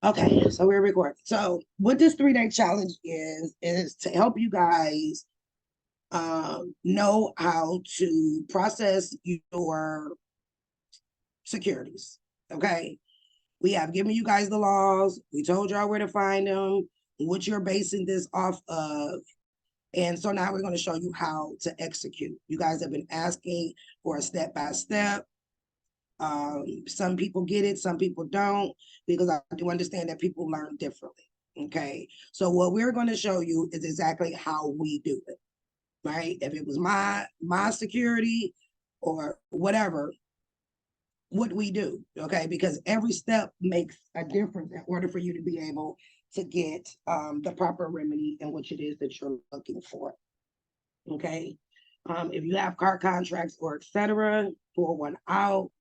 Okay, so we're recording. So what this 3-day challenge is to help you guys know how to process your securities. Okay, we have given you guys the laws. We told y'all where to find them, what you're basing this off of. And so now we're going to show you how to execute. You guys have been asking for a step-by-step. Some people get it, some people don't, because I do understand that people learn differently. Okay, so what we're going to show you is exactly how we do it, right? If it was my security or whatever, what we do, okay? Because every step makes a difference in order for you to be able to get the proper remedy and what it is that you're looking for. Okay, if you have car contracts or etc., pour one out.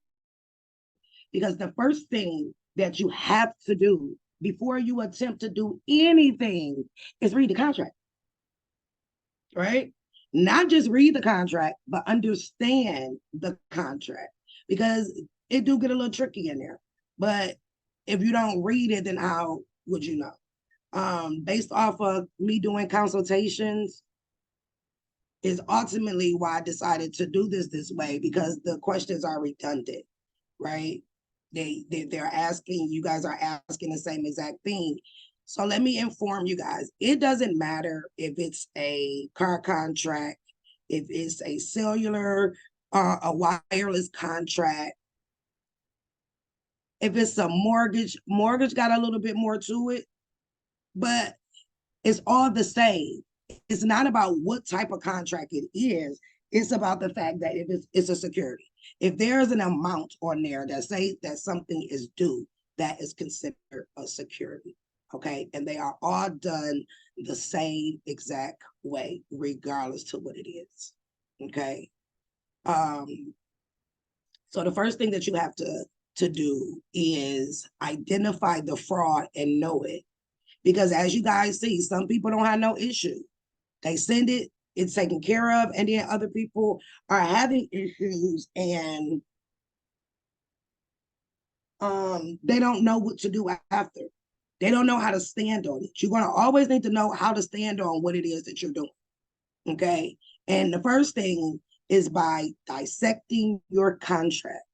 Because the first thing that you have to do before you attempt to do anything is read the contract, right? Not just read the contract, but understand the contract, because it do get a little tricky in there. But if you don't read it, then how would you know? Based off of me doing consultations is ultimately why I decided to do this way, because the questions are redundant, right? They're asking, you guys are asking the same exact thing. So let me inform you guys, it doesn't matter if it's a car contract, if it's a cellular or a wireless contract, if it's a mortgage got a little bit more to it, but it's all the same. It's not about what type of contract it is. It's about the fact that if it's a security. If there's an amount on there that say that something is due, that is considered a security. Okay, and they are all done the same exact way, regardless to what it is. Okay. So the first thing that you have to do is identify the fraud and know it. Because as you guys see, some people don't have no issue. They send it, it's taken care of, and then other people are having issues and they don't know what to do after. They don't know how to stand on it. You're going to always need to know how to stand on what it is that you're doing. Okay. And the first thing is by dissecting your contract,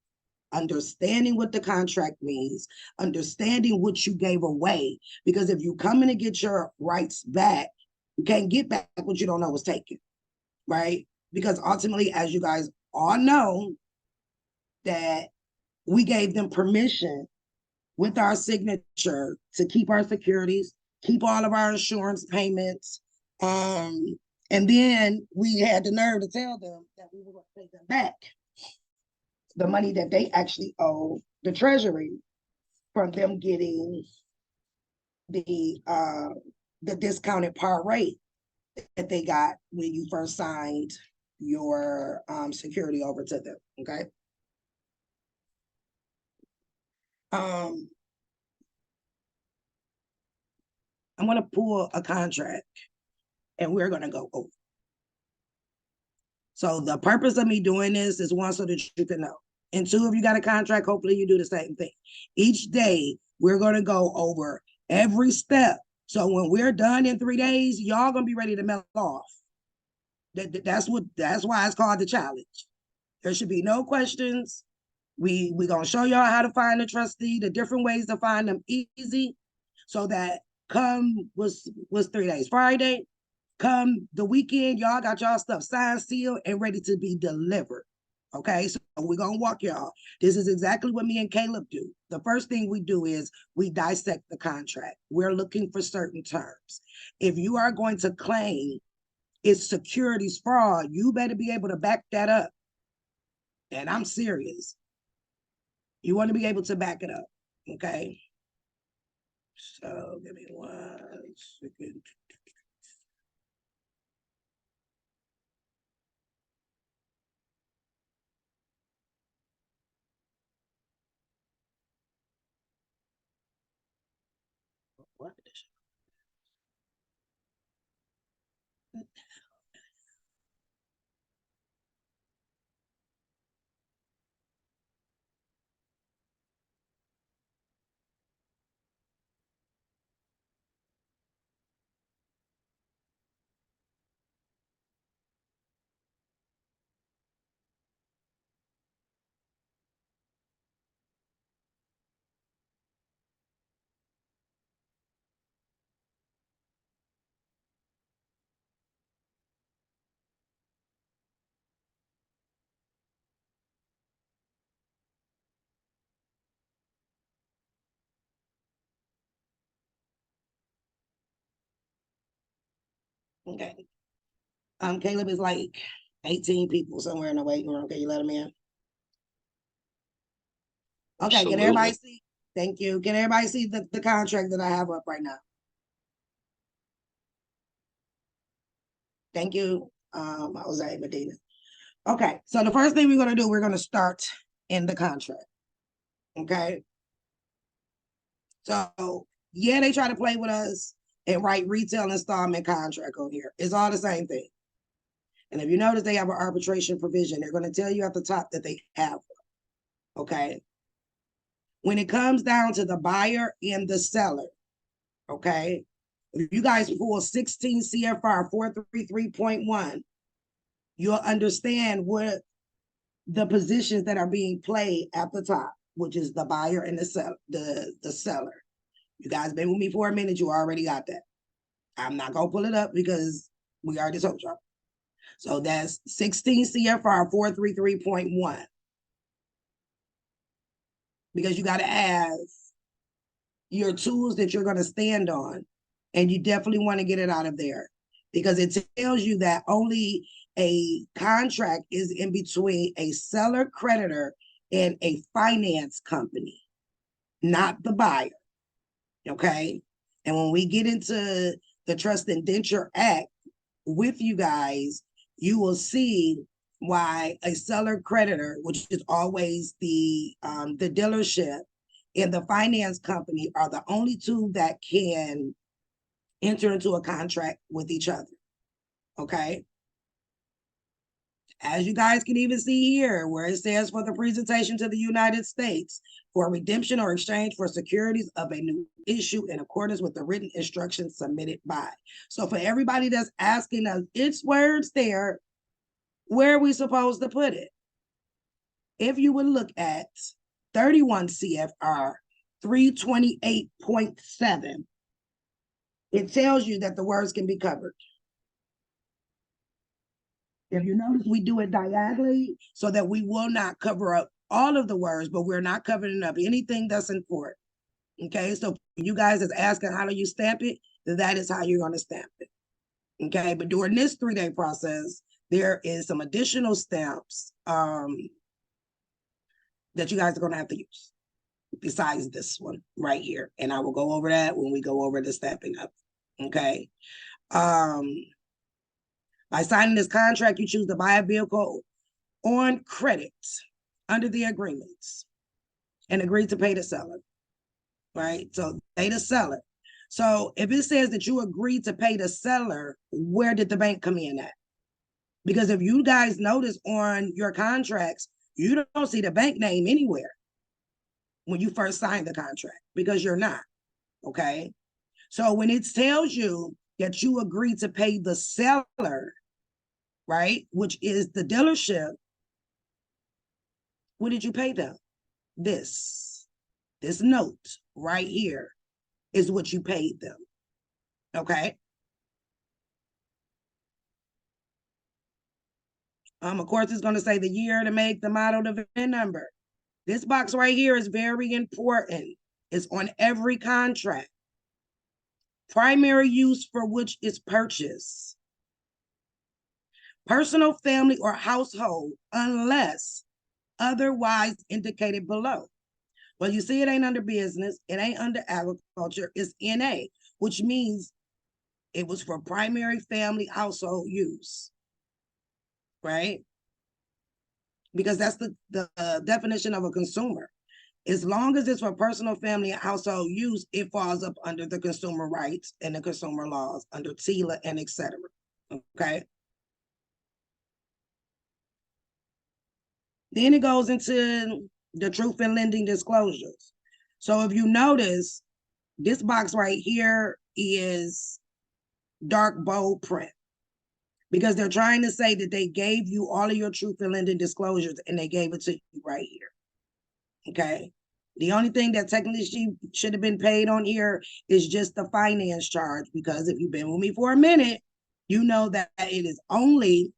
understanding what the contract means, understanding what you gave away. Because if you come in and get your rights back, you can't get back what you don't know was taken, right? Because ultimately, as you guys all know, that we gave them permission with our signature to keep our securities, keep all of our insurance payments. And then we had the nerve to tell them that we were going to pay them back the money that they actually owe the Treasury from them getting the discounted par rate that they got when you first signed your security over to them. Okay. I'm going to pull a contract and we're going to go over. So the purpose of me doing this is one, so that you can know. And two, if you got a contract, hopefully you do the same thing. Each day, we're going to go over every step. So when we're done in 3 days, y'all going to be ready to melt off. That's why it's called the challenge. There should be no questions. We're going to show y'all how to find a trustee, the different ways to find them easy, so that come was 3 days, Friday, come the weekend, y'all got y'all stuff signed, sealed, and ready to be delivered. Okay, so we're going to walk y'all. This is exactly what me and Caleb do. The first thing we do is we dissect the contract. We're looking for certain terms. If you are going to claim it's securities fraud, you better be able to back that up. And I'm serious. You want to be able to back it up, okay? So give me 1 second. What? Okay. Caleb is like 18 people somewhere in the waiting room. Can you let him in? Okay, can everybody Absolutely. see? Thank you. Can everybody see the contract that I have up right now? Thank you, Jose Medina. Okay, so the first thing we're gonna do, we're gonna start in the contract. Okay. So yeah, they try to play with us and write retail installment contract on here. It's all the same thing. And if you notice, they have an arbitration provision. They're going to tell you at the top that they have one. Okay. When it comes down to the buyer and the seller, okay, if you guys pull 16 CFR 433.1, you'll understand what the positions that are being played at the top, which is the buyer and the seller. You guys been with me for a minute, you already got that. I'm not gonna pull it up because we already told y'all. So that's 16 CFR 433.1. Because you got to have your tools that you're going to stand on, and you definitely want to get it out of there because it tells you that only a contract is in between a seller creditor and a finance company, not the buyer. Okay. And when we get into the Trust Indenture Act with you guys, you will see why a seller creditor, which is always the dealership, and the finance company are the only two that can enter into a contract with each other. Okay. As you guys can even see here, where it says for the presentation to the United States for redemption or exchange for securities of a new issue in accordance with the written instructions submitted by. So for everybody that's asking us, it's words there, where are we supposed to put it? If you would look at 31 CFR 328.7, it tells you that the words can be covered. If you notice, we do it diagonally so that we will not cover up all of the words, but we're not covering up anything that's important. Okay, so you guys is asking how do you stamp it, that is how you're going to stamp it. Okay, but during this 3-day process, there is some additional stamps that you guys are going to have to use besides this one right here. And I will go over that when we go over the stamping up. Okay. By signing this contract, you choose to buy a vehicle on credit under the agreements and agree to pay the seller, right? So pay the seller. So if it says that you agree to pay the seller, where did the bank come in at? Because if you guys notice on your contracts, you don't see the bank name anywhere when you first sign the contract because you're not, okay? So when it tells you that you agree to pay the seller, right, which is the dealership, what did you pay them? This note right here is what you paid them, okay? Of course, it's going to say the year, the make, the model, the VIN number. This box right here is very important. It's on every contract. Primary use for which is purchased. Personal, family, or household, unless otherwise indicated below. Well, you see, it ain't under business. It ain't under agriculture. It's NA, which means it was for primary, family, household use, right? Because that's the definition of a consumer. As long as it's for personal, family, and household use, it falls up under the consumer rights and the consumer laws under TILA and etc. Okay. Then it goes into the truth in lending disclosures. So if you notice, this box right here is dark bold print because they're trying to say that they gave you all of your truth in lending disclosures and they gave it to you right here. Okay. The only thing that technically should have been paid on here is just the finance charge, because if you've been with me for a minute, you know that it is only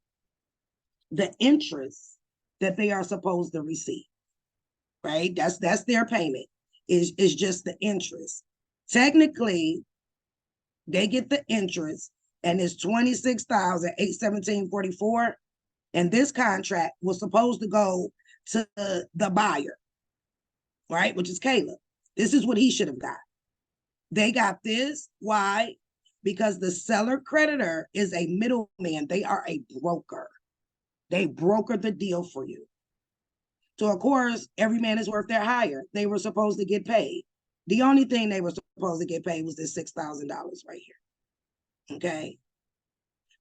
the interest that they are supposed to receive, right? That's their payment. Is just the interest. Technically, they get the interest, and it's $26,817.44. And this contract was supposed to go to the buyer, right? Which is Caleb. This is what he should have got. They got this. Why? Because the seller creditor is a middleman. They are a broker. They broker the deal for you. So, of course, every man is worth their hire. They were supposed to get paid. The only thing they were supposed to get paid was this $6,000 right here. Okay?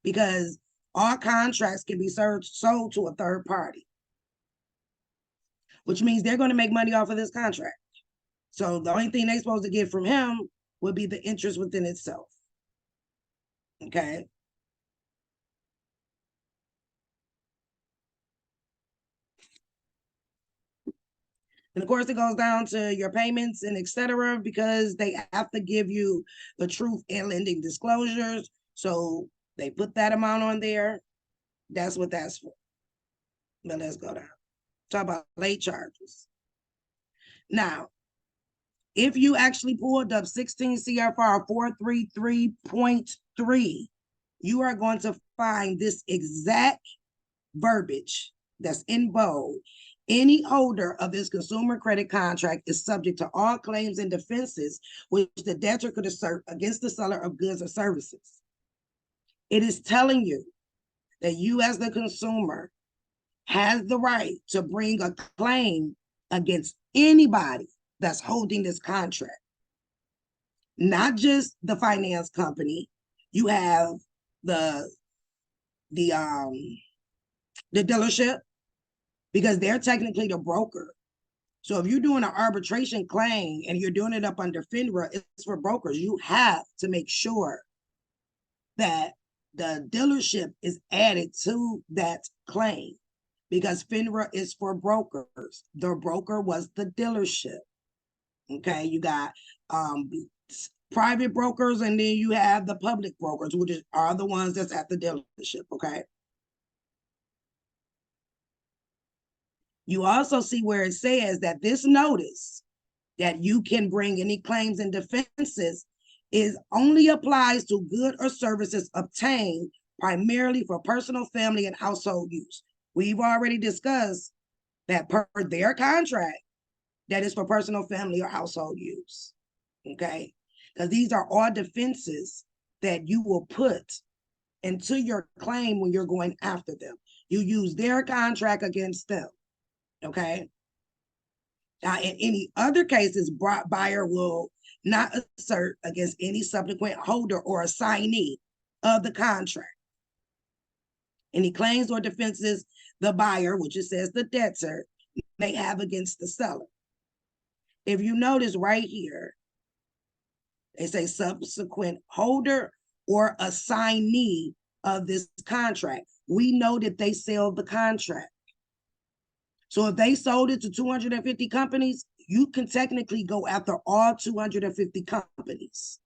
Because all contracts can be sold to a third party, which means they're going to make money off of this contract. So the only thing they're supposed to get from him would be the interest within itself. Okay? And of course, it goes down to your payments and etc. because they have to give you the truth and lending disclosures. So they put that amount on there. That's what that's for. But let's go down. Talk about late charges. Now, if you actually pulled up 16 CFR 433.3, you are going to find this exact verbiage that's in bold. Any holder of this consumer credit contract is subject to all claims and defenses which the debtor could assert against the seller of goods or services. It is telling you that you as the consumer has the right to bring a claim against anybody that's holding this contract. Not just the finance company. You have the dealership, because they're technically the broker. So if you're doing an arbitration claim and you're doing it up under FINRA, it's for brokers. You have to make sure that the dealership is added to that claim, because FINRA is for brokers. The broker was the dealership. Okay, you got private brokers, and then you have the public brokers, which are the ones that's at the dealership, okay? You also see where it says that this notice that you can bring any claims and defenses is only applies to goods or services obtained primarily for personal, family, and household use. We've already discussed that per their contract, that is for personal, family, or household use, okay? Because these are all defenses that you will put into your claim when you're going after them. You use their contract against them. Okay. Now, in any other cases, buyer will not assert against any subsequent holder or assignee of the contract. Any claims or defenses the buyer, which it says the debtor, may have against the seller. If you notice right here, they say subsequent holder or assignee of this contract. We know that they sell the contract. So if they sold it to 250 companies, you can technically go after all 250 companies.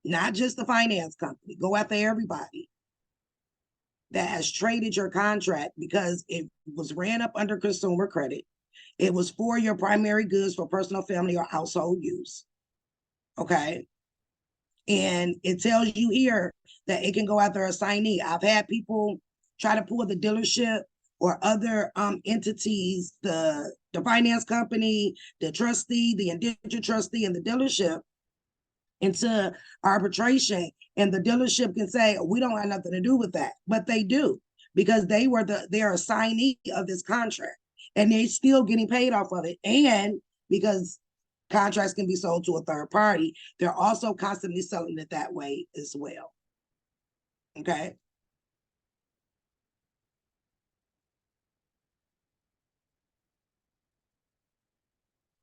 Not just the finance company. Go after everybody that has traded your contract, because it was ran up under consumer credit. It was for your primary goods for personal, family, or household use. Okay. And it tells you here that it can go after assignee. I've had people try to pull the dealership or other entities, the finance company, the trustee, the indentured trustee, and the dealership into arbitration. And the dealership can say, we don't have nothing to do with that. But they do, because they're assignee of this contract, and they're still getting paid off of it. And because contracts can be sold to a third party, they're also constantly selling it that way as well. Okay.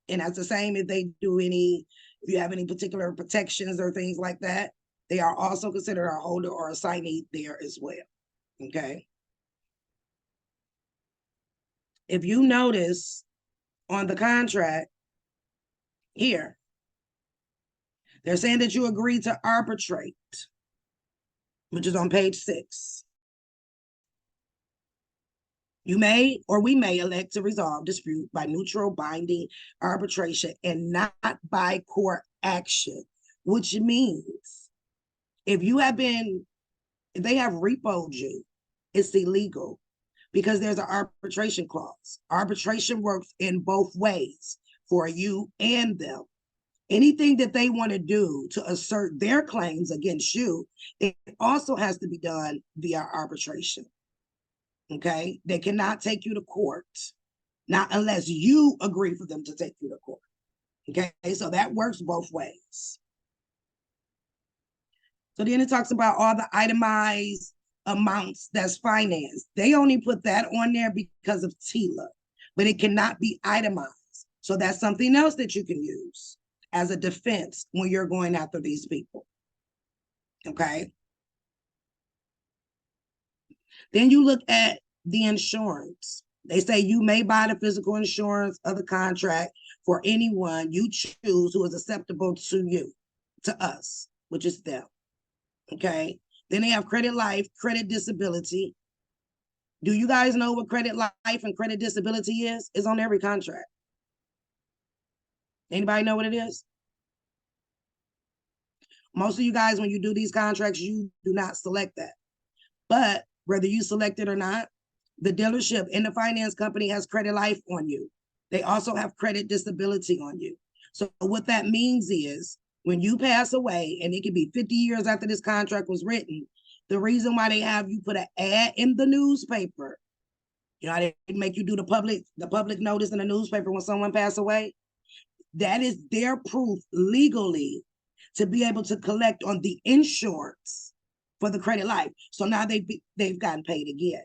And that's the same if they do if you have any particular protections or things like that, they are also considered a holder or assignee there as well. Okay. If you notice on the contract here, they're saying that you agreed to arbitrate, which is on page 6. You may, or we may, elect to resolve dispute by neutral binding arbitration and not by court action, which means If they have repoed you, it's illegal because there's an arbitration clause. Arbitration works in both ways for you and them. Anything that they want to do to assert their claims against you, it also has to be done via arbitration. Okay? They cannot take you to court, not unless you agree for them to take you to court. Okay? So that works both ways. So then it talks about all the itemized amounts that's financed. They only put that on there because of TILA, but it cannot be itemized. So that's something else that you can use as a defense when you're going after these people. Okay. Then you look at the insurance. They say you may buy the physical insurance of the contract for anyone you choose who is acceptable to you, to us, which is them. Okay. Then they have credit life, credit disability. Do you guys know what credit life and credit disability is? It's on every contract. Anybody know what it is? Most of you guys, when you do these contracts, you do not select that. But whether you select it or not, the dealership and the finance company has credit life on you. They also have credit disability on you. So what that means is when you pass away, and it could be 50 years after this contract was written, the reason why they have you put an ad in the newspaper, you know, they make you do the public notice in the newspaper when someone passed away. That is their proof legally to be able to collect on the insurance for the credit life. So now they've gotten paid again.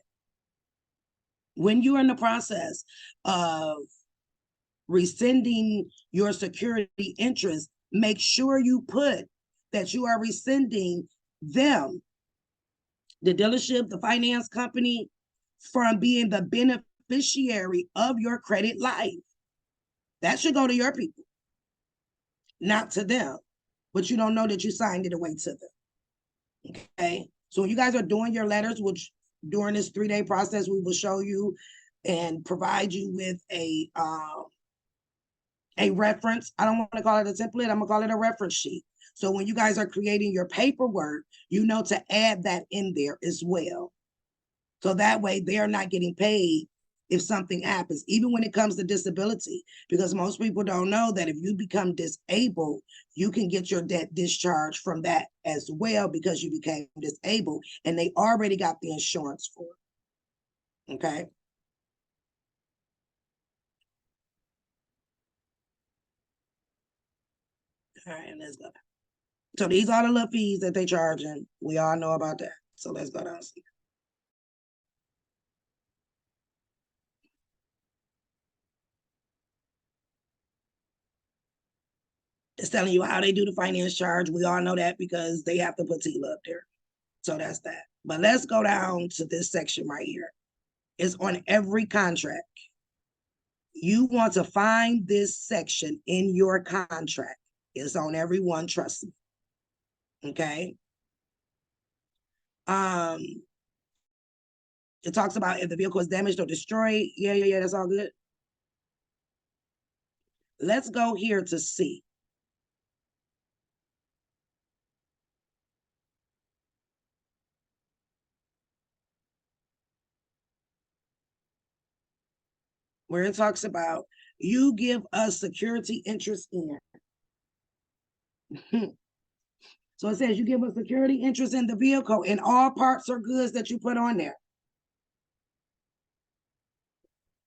When you're in the process of rescinding your security interest, make sure you put that you are rescinding them, the dealership, the finance company, from being the beneficiary of your credit life. That should go to your people, not to them. But you don't know that you signed it away to them. Okay. So when you guys are doing your letters, which during this 3-day process, we will show you and provide you with a reference. I don't want to call it a template. I'm going to call it a reference sheet. So when you guys are creating your paperwork, you know to add that in there as well. So that way they're not getting paid if something happens, even when it comes to disability, because most people don't know that if you become disabled, you can get your debt discharged from that as well because you became disabled and they already got the insurance for it. Okay. All right, let's go. So these are the little fees that they charging. We all know about that. So let's go down and see. It's telling you how they do the finance charge. We all know that because they have to put TILA up there. So that's that. But let's go down to this section right here. It's on every contract. You want to find this section in your contract. It's on every one, trust me. Okay. It talks about if the vehicle is damaged or destroyed. Yeah, that's all good. Let's go here to C. Where it talks about you give us security interest in. So it says you give us security interest in the vehicle in all parts or goods that you put on there.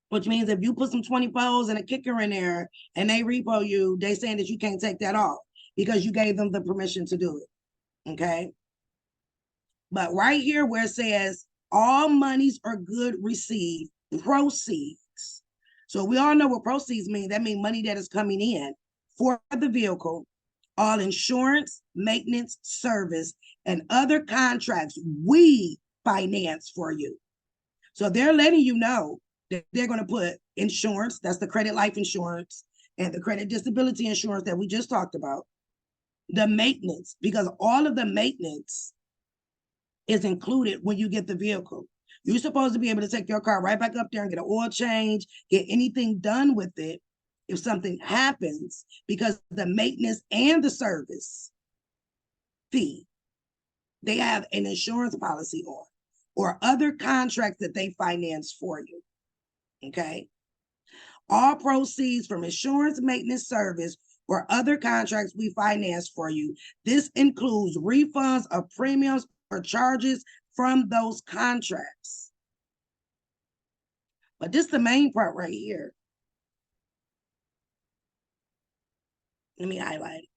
Which means if you put some 24s and a kicker in there and they repo you, they saying that you can't take that off because you gave them the permission to do it. Okay. But right here where it says all monies or good received, proceeds. So we all know what proceeds mean. That means money that is coming in for the vehicle, all insurance, maintenance, service, and other contracts we finance for you. So they're letting you know that they're going to put insurance, that's the credit life insurance, and the credit disability insurance that we just talked about, the maintenance, because all of the maintenance is included when you get the vehicle. You're supposed to be able to take your car right back up there and get an oil change, get anything done with it if something happens, because the maintenance and the service fee they have an insurance policy on, or other contracts that they finance for you. Okay. All proceeds from insurance, maintenance, service, or other contracts we finance for you. This includes refunds of premiums or charges from those contracts. But this is the main part right here. Let me highlight it.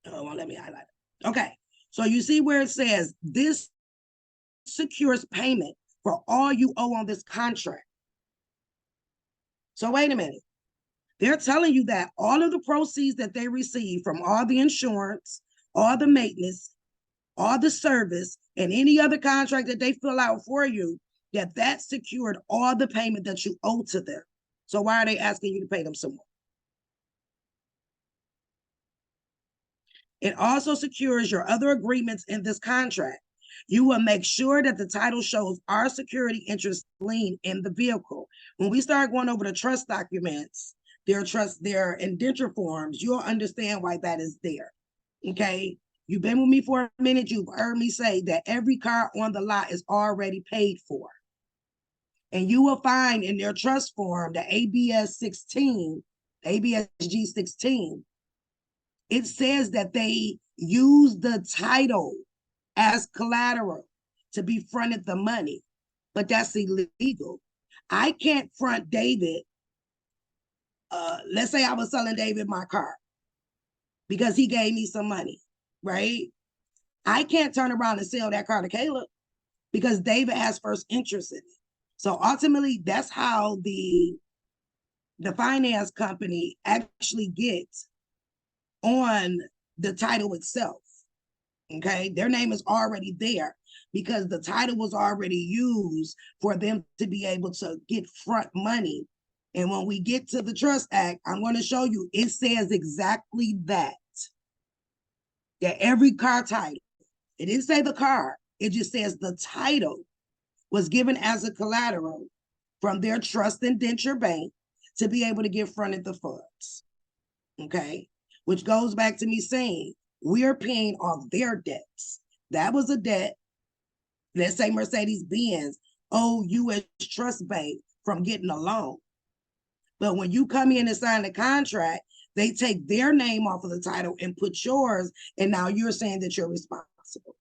Oh, it won't let me highlight it. Okay. So you see where it says this secures payment for all you owe on this contract. So wait a minute. They're telling you that all of the proceeds that they receive from all the insurance, all the maintenance, all the service, and any other contract that they fill out for you, that secured all the payment that you owe to them. So why are they asking you to pay them some more? It also secures your other agreements in this contract. You will make sure that the title shows our security interest lien in the vehicle. When we start going over the trust documents, their indenture forms, you'll understand why that is there. Okay. You've been with me for a minute. You've heard me say that every car on the lot is already paid for. And you will find in their trust form, the ABS 16, ABSG 16, it says that they use the title as collateral to be fronted the money, but that's illegal. I can't front David. Let's say I was selling David my car because he gave me some money, right? I can't turn around and sell that car to Caleb because David has first interest in it. So ultimately, that's how the finance company actually gets on the title itself. Okay, their name is already there because the title was already used for them to be able to get front money. And when we get to the Trust Act, I'm going to show you, it says exactly that every car title, it didn't say the car, it just says the title was given as a collateral from their trust indenture bank to be able to get fronted the funds. Okay, which goes back to me saying, we're paying off their debts. That was a debt. Let's say Mercedes-Benz owe U.S. Trust Bank from getting a loan. But when you come in and sign the contract, they take their name off of the title and put yours, and now you're saying that you're responsible.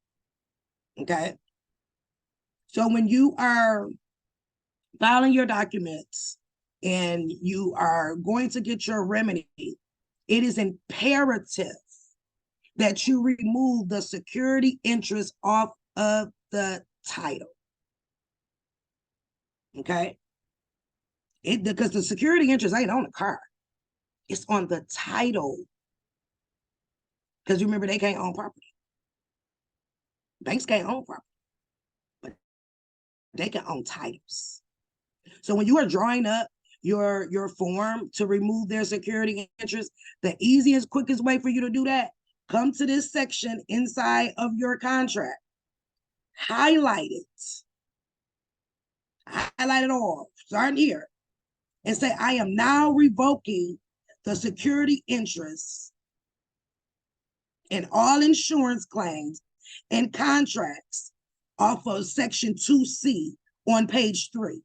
Okay? So when you are filing your documents and you are going to get your remedy, it is imperative that you remove the security interest off of the title. Okay? Because the security interest ain't on the car. It's on the title. Because remember, they can't own property. Banks can't own property. But they can own titles. So when you are drawing up your form to remove their security interest, the easiest, quickest way for you to do that, come to this section inside of your contract, highlight it, highlight it all, starting here, and say, I am now revoking the security interests in all insurance claims and contracts off of section 2C on page 3.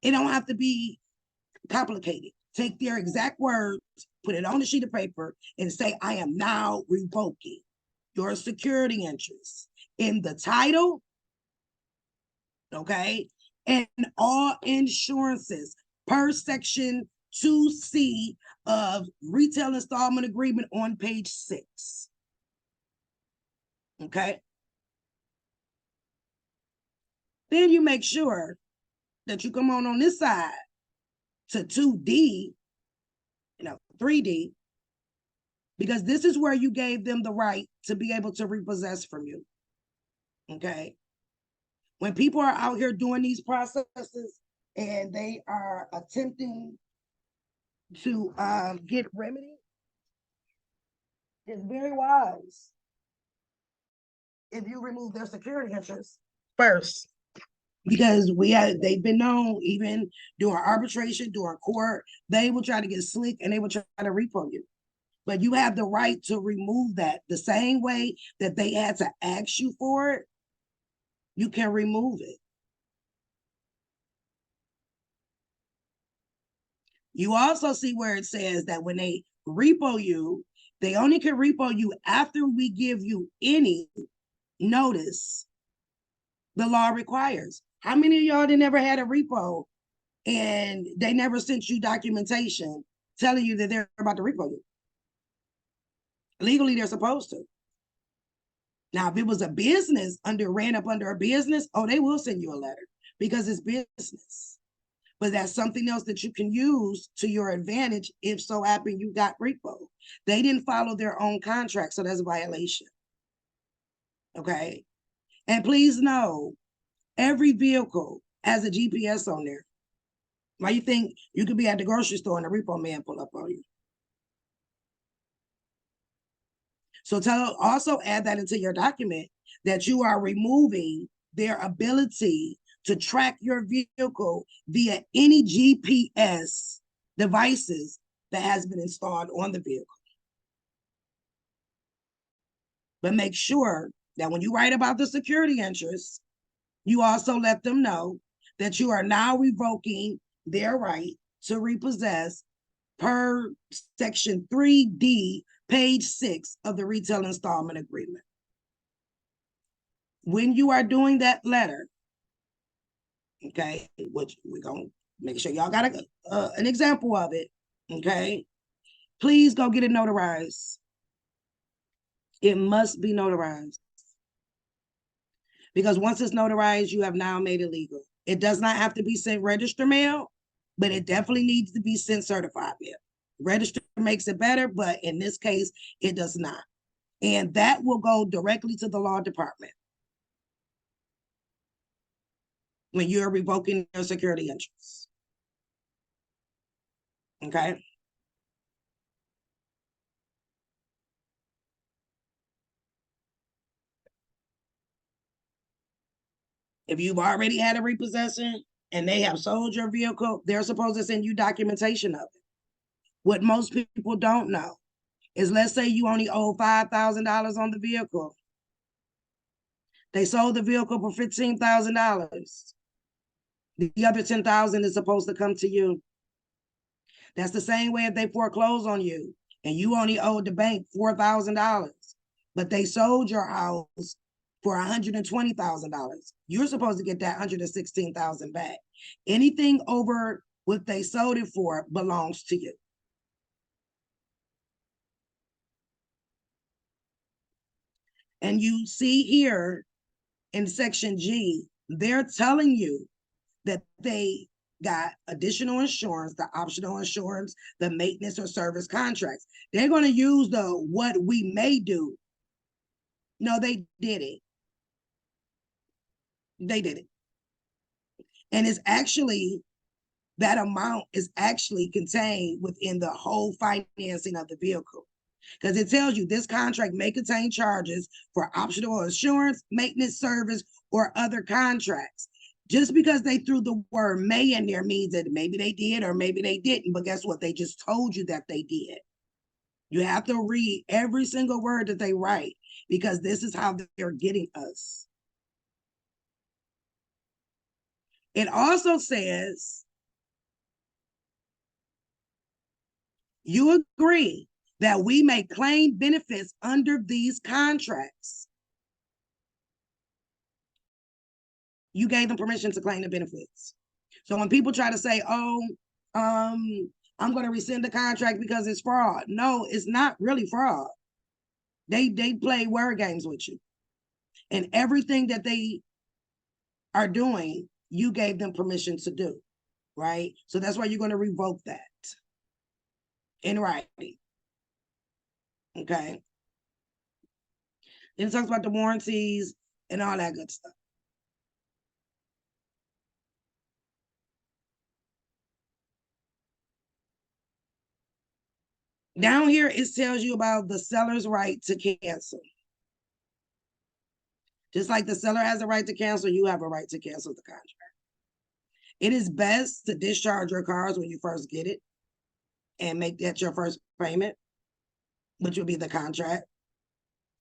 It don't have to be complicated. Take their exact words, put it on a sheet of paper, and say, I am now revoking your security interests in the title, okay, and all insurances per section 2C of retail installment agreement on page 6. Okay. Then you make sure that you come on this side to 2D, 3D, because this is where you gave them the right to be able to repossess from you. Okay. When people are out here doing these processes and they are attempting to get remedy, it's very wise if you remove their security interest first. Because they've been known, even during arbitration, during court, they will try to get slick and they will try to repo you. But you have the right to remove that. The same way that they had to ask you for it, you can remove it. You also see where it says that when they repo you, they only can repo you after we give you any notice the law requires. How many of y'all that never had a repo and they never sent you documentation telling you that they're about to repo you? Legally, they're supposed to. Now, if it was a business ran up under a business, oh, they will send you a letter because it's business. But that's something else that you can use to your advantage if so happen you got repo. They didn't follow their own contract, so that's a violation. Okay? And please know, every vehicle has a GPS on there. Why you think you could be at the grocery store and a repo man pull up on you? So also add that into your document that you are removing their ability to track your vehicle via any GPS devices that has been installed on the vehicle. But make sure that when you write about the security interests, you also let them know that you are now revoking their right to repossess per section 3D, page 6 of the retail installment agreement. When you are doing that letter, okay, which we're going to make sure y'all got an example of it, okay, please go get it notarized. It must be notarized. Because once it's notarized, you have now made it legal. It does not have to be sent register mail, but it definitely needs to be sent certified mail. Register makes it better, but in this case, it does not. And that will go directly to the law department when you're revoking your security interests. Okay? If you've already had a repossession and they have sold your vehicle, they're supposed to send you documentation of it. What most people don't know is, let's say you only owe $5,000 on the vehicle. They sold the vehicle for $15,000. The other $10,000 is supposed to come to you. That's the same way if they foreclose on you and you only owed the bank $4,000, but they sold your house for $120,000. You're supposed to get that $116,000 back. Anything over what they sold it for belongs to you. And you see here in section G, they're telling you that they got additional insurance, the optional insurance, the maintenance or service contracts. They're going to use the what we may do. No, they did it. They did it. And it's actually, that amount is actually contained within the whole financing of the vehicle. Because it tells you this contract may contain charges for optional insurance, maintenance, service, or other contracts. Just because they threw the word may in there means that maybe they did or maybe they didn't. But guess what? They just told you that they did. You have to read every single word that they write, because this is how they're getting us. It also says, you agree that we may claim benefits under these contracts. You gave them permission to claim the benefits. So when people try to say, oh, I'm going to rescind the contract because it's fraud. No, it's not really fraud. They play word games with you. And everything that they are doing, you gave them permission to do, right? So that's why you're going to revoke that in writing. Okay. Then it talks about the warranties and all that good stuff. Down here, it tells you about the seller's right to cancel. Just like the seller has a right to cancel, you have a right to cancel the contract. It is best to discharge your cars when you first get it and make that your first payment. which would be the contract.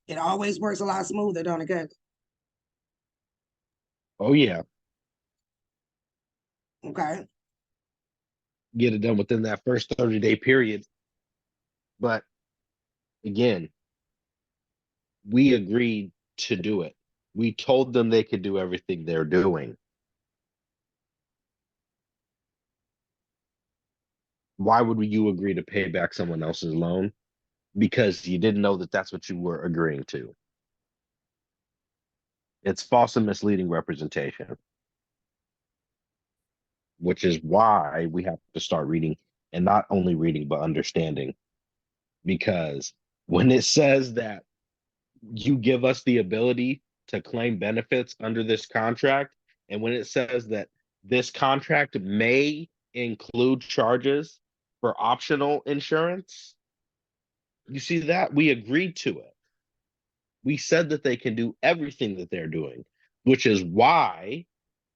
It always works a lot smoother, don't it, Kevin? Oh yeah, Okay. get it done within that first 30-day period. But again, we agreed to do it. We told them they could do everything they're doing. Why would you agree to pay back someone else's loan? Because you didn't know that that's what you were agreeing to. It's false and misleading representation, which is why we have to start reading, and not only reading, but understanding. Because when it says that you give us the ability to claim benefits under this contract, and when it says that this contract may include charges for optional insurance, you see that we agreed to it. We said that they can do everything that they're doing, which is why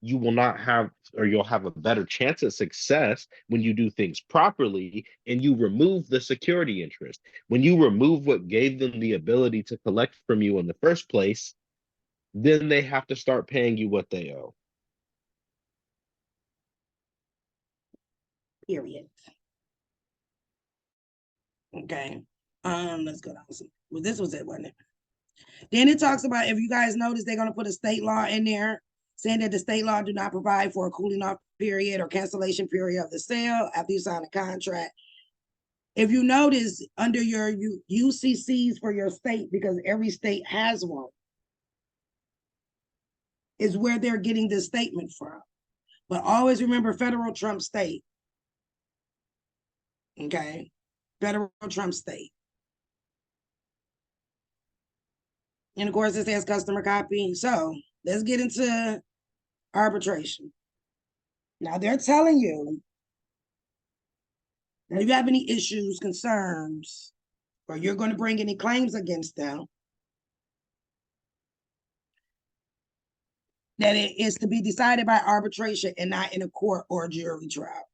you will not have, or you'll have a better chance of success when you do things properly and you remove the security interest. When you remove what gave them the ability to collect from you in the first place, then they have to start paying you what they owe. Period. Okay. Let's go down. Well, this was it, wasn't it? Then it talks about, if you guys notice, they're going to put a state law in there saying that the state law do not provide for a cooling off period or cancellation period of the sale after you sign a contract. If you notice under your UCCs for your state, because every state has one, is where they're getting this statement from. But always remember federal Trump state. Okay. Federal Trump state. And of course, it says customer copy. So let's get into arbitration. Now they're telling you that if you have any issues, concerns, or you're going to bring any claims against them, that it is to be decided by arbitration and not in a court or a jury trial.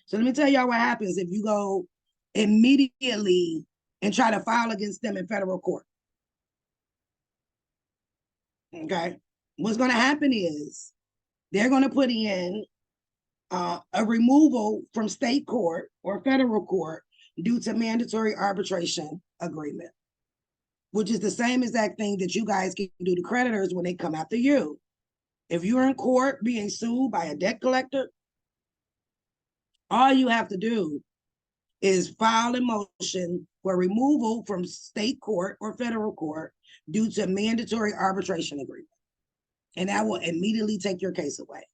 So let me tell y'all what happens if you go immediately and try to file against them in federal court. Okay. What's going to happen is they're going to put in a removal from state court or federal court due to mandatory arbitration agreement, which is the same exact thing that you guys can do to creditors when they come after you. If you're in court being sued by a debt collector, all you have to do is file a motion for removal from state court or federal court due to mandatory arbitration agreement. And that will immediately take your case away.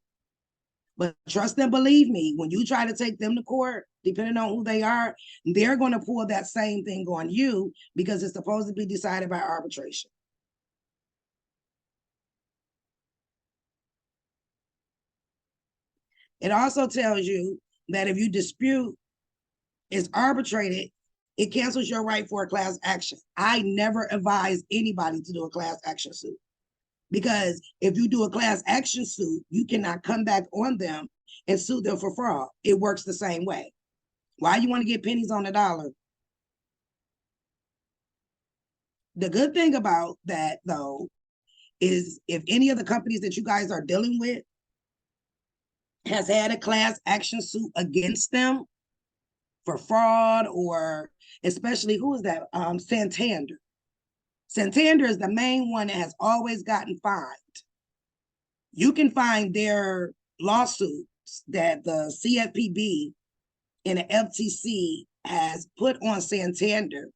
But trust and believe me, when you try to take them to court, depending on who they are, they're going to pull that same thing on you because it's supposed to be decided by arbitration. It also tells you that if you dispute is arbitrated, it cancels your right for a class action. I never advise anybody to do a class action suit, because if you do a class action suit, you cannot come back on them and sue them for fraud. It works the same way. Why you want to get pennies on the dollar? The good thing about that, though, is if any of the companies that you guys are dealing with has had a class action suit against them for fraud, or especially, who is that? Santander. Santander is the main one that has always gotten fined. You can find their lawsuits that the CFPB and the FTC has put on Santander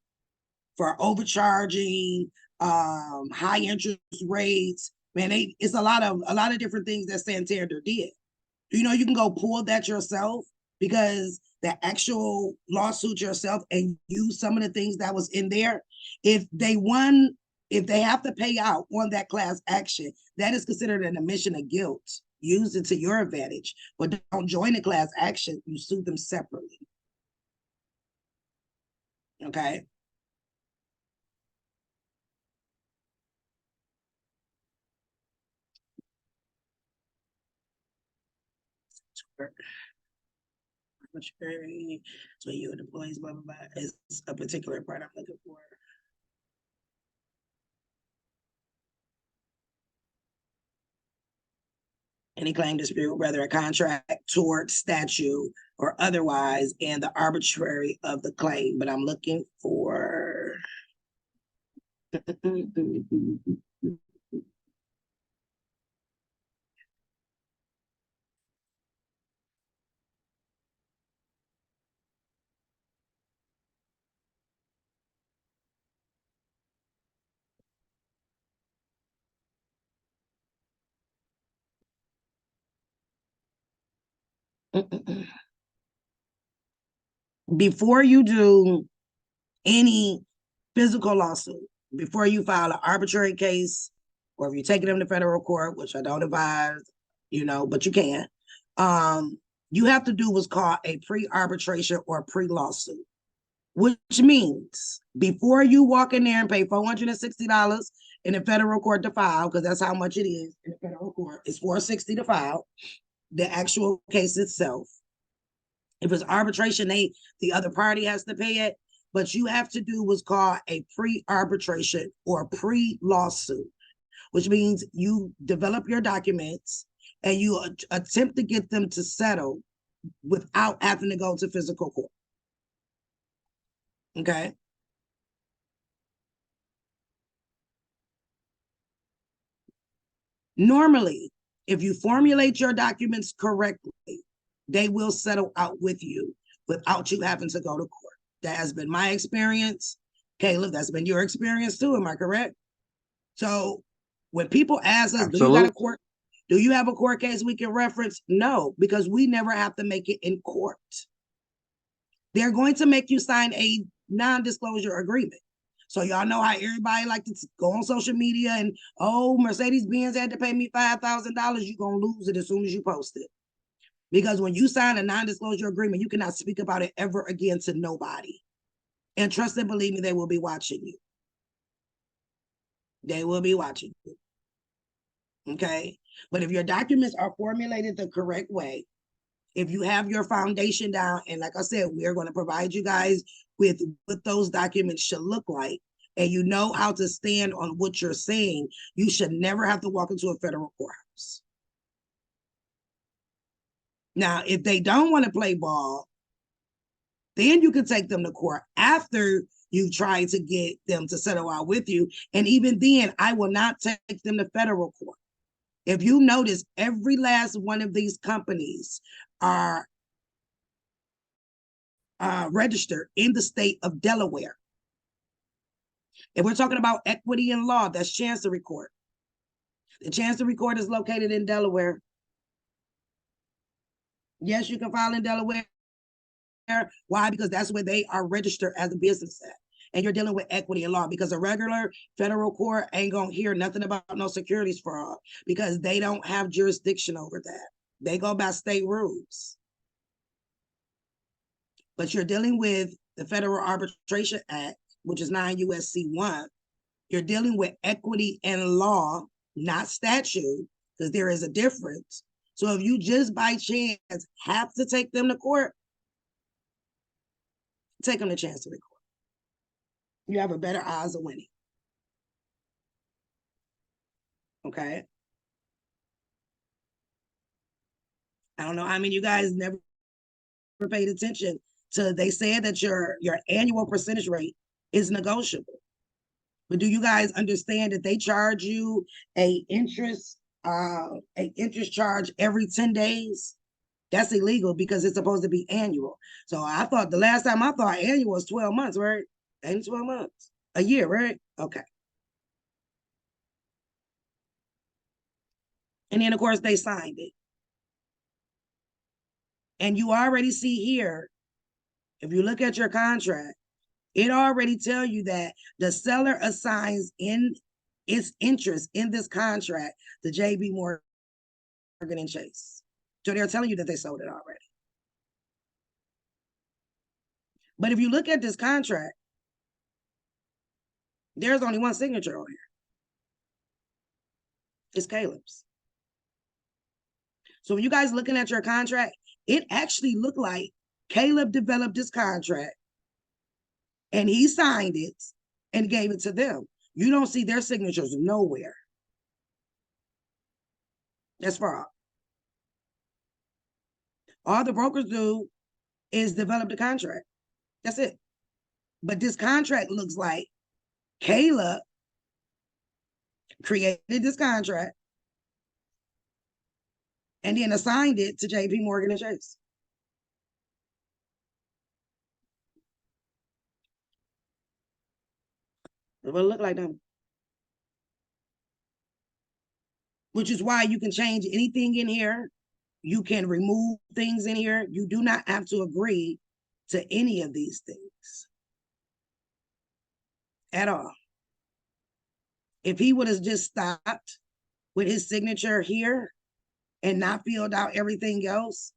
for overcharging, high interest rates. Man, it's a lot of different things that Santander did. You know, you can go pull that yourself, because the actual lawsuit yourself and use some of the things that was in there. If they have to pay out on that class action, that is considered an admission of guilt. Use it to your advantage, but don't join the class action. You sue them separately. Okay. arbitrary. So you and the employees, blah, blah, blah. It's a particular part I'm looking for. Any claim dispute, whether a contract, tort, statute, or otherwise, and the arbitrary of the claim. But I'm looking for before you do any physical lawsuit, before you file an arbitrary case, or if you're taking them to federal court, which I don't advise, but you can, you have to do what's called a pre-arbitration or pre-lawsuit, which means before you walk in there and pay $460 in the federal court to file, because that's how much it is in the federal court, it's $460 to file the actual case itself. If it's arbitration, the other party has to pay it, but you have to do what's called a pre-arbitration or pre-lawsuit, which means you develop your documents and you attempt to get them to settle without having to go to physical court. Okay. Normally, if you formulate your documents correctly, they will settle out with you without you having to go to court. That has been my experience. Caleb, that's been your experience too. Am I correct? So when people ask us, Absolutely. do you have a court case we can reference? No, because we never have to make it in court. They're going to make you sign a non-disclosure agreement. So y'all know how everybody like to go on social media and, oh, Mercedes-Benz had to pay me $5,000. You're going to lose it as soon as you post it. Because when you sign a non-disclosure agreement, you cannot speak about it ever again to nobody. And trust and believe me, they will be watching you. They will be watching you. Okay? But if your documents are formulated the correct way, if you have your foundation down, and like I said, we are going to provide you guys with what those documents should look like, and you know how to stand on what you're saying, you should never have to walk into a federal courthouse. Now, if they don't want to play ball, then you can take them to court after you try to get them to settle out with you. And even then, I will not take them to federal court. If you notice, every last one of these companies are registered in the state of Delaware. If we're talking about equity and law, that's Chancery Court. The Chancery Court is located in Delaware. Yes, you can file in Delaware. Why? Because that's where they are registered as a business at. And you're dealing with equity and law, because a regular federal court ain't gonna hear nothing about no securities fraud, because they don't have jurisdiction over that. They go by state rules. But you're dealing with the Federal Arbitration Act, which is 9 U.S.C. 1. You're dealing with equity and law, not statute, because there is a difference. So if you just by chance have to take them to court, take them to Chancery Court. You have a better odds of winning. Okay. I don't know how many of you guys never paid attention to, they said that your annual percentage rate is negotiable. But do you guys understand that they charge you a interest charge every 10 days? That's illegal because it's supposed to be annual. So I thought the last time I thought annual was 12 months, right? Ain't 12 months. A year, right? Okay. And then of course they signed it. And you already see here, if you look at your contract, it already tells you that the seller assigns in its interest in this contract to JB Morgan and Chase. So they're telling you that they sold it already. But if you look at this contract, there's only one signature on here. It's Caleb's. So when you guys looking at your contract, it actually looked like Caleb developed this contract and he signed it and gave it to them. You don't see their signatures nowhere. That's fraud. All the brokers do is develop the contract. That's it. But this contract looks like Caleb created this contract and then assigned it to JP Morgan and Chase. It will look like them. Which is why you can change anything in here. You can remove things in here. You do not have to agree to any of these things at all. If he would have just stopped with his signature here and not filled out everything else,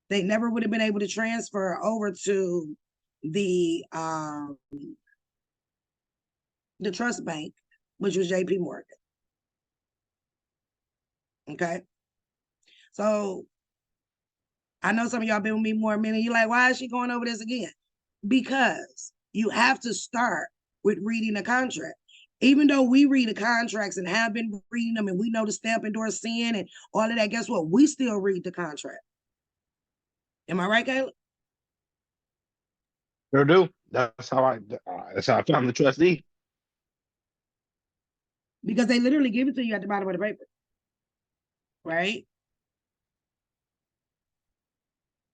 they never would have been able to transfer over to the trust bank, which was JP Morgan. Okay. So I know some of y'all been with me more a minute. You're like, why is she going over this again? Because you have to start with reading the contract. Even though we read the contracts and have been reading them and we know the stamp, endorse, sin, and all of that, guess what? We still read the contract. Am I right, Caleb? Sure do. That's how I found the trustee. Because they literally give it to you at the bottom of the paper. Right?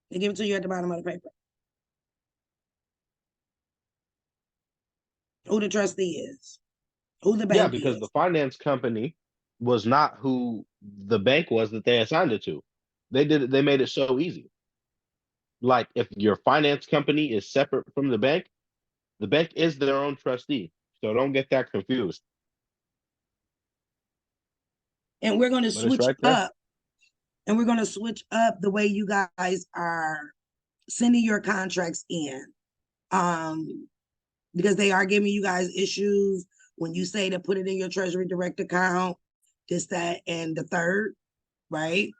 They give it to you at the bottom of the paper. Who the trustee is. Who the bank Yeah, because is. the finance company was not who the bank was that they assigned it to. They made it so easy. Like if your finance company is separate from the bank is their own trustee. So don't get that confused. And we're going to switch right up. And we're going to switch up the way you guys are sending your contracts in. Because they are giving you guys issues when you say to put it in your Treasury Direct account, this, that, and the third, right?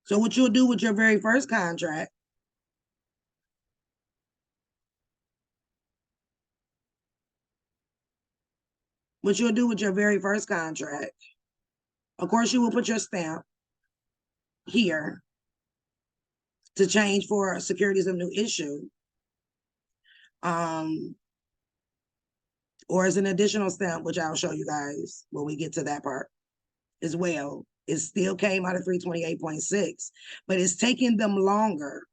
So what you'll do with your very first contract, of course, you will put your stamp here to change for securities of new issue. Or as an additional stamp, which I'll show you guys when we get to that part as well. It still came out of 328.6, but it's taking them longer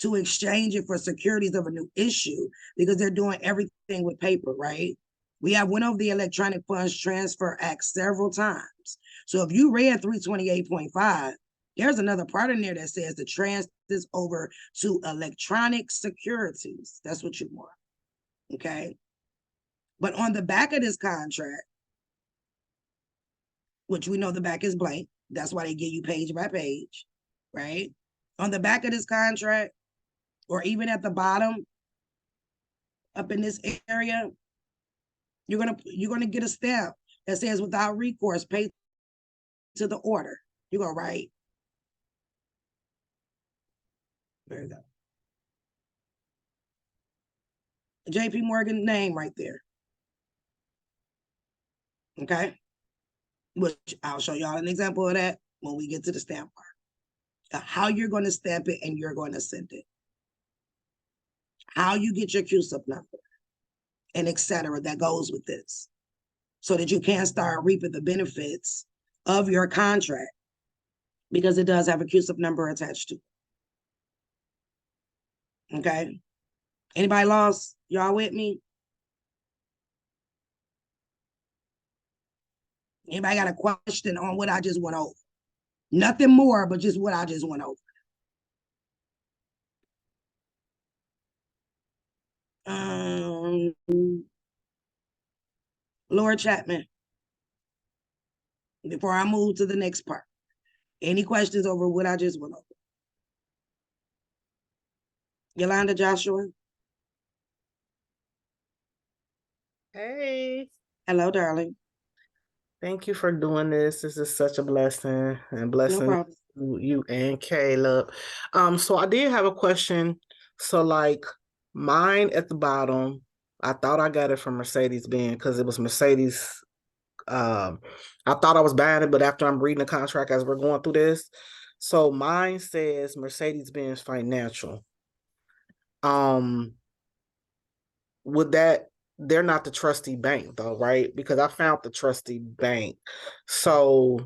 to exchange it for securities of a new issue because they're doing everything with paper, right? We have went over the Electronic Funds Transfer Act several times. So if you read 328.5, there's another part in there that says to transfer this over to electronic securities. That's what you want, okay? But on the back of this contract, which we know the back is blank, that's why they give you page by page, right? On the back of this contract, or even at the bottom, up in this area, you're gonna get a stamp that says without recourse, pay to the order. You're gonna write. There you go. JP Morgan name right there. Okay. Which I'll show y'all an example of that when we get to the stamp part. How you're going to stamp it and you're going to send it. How you get your CUSIP number and etc. that goes with this. So that you can start reaping the benefits of your contract because it does have a CUSIP number attached to it. Okay. Anybody lost? Y'all with me? Anybody got a question on what I just went over? Nothing more, but just what I just went over. Laura Chapman, before I move to the next part, any questions over what I just went over? Yolanda Joshua? Hey. Hello, darling. Thank you for doing this. This is such a blessing and blessing No problem. to you and Caleb. So I did have a question So like mine at the bottom, I thought I got it from Mercedes-Benz because it was Mercedes. Um, I thought I was buying it, but after I'm reading the contract as we're going through this, so mine says Mercedes-Benz Financial. Um, would that they're not the trustee bank though, right? Because I found the trustee bank. So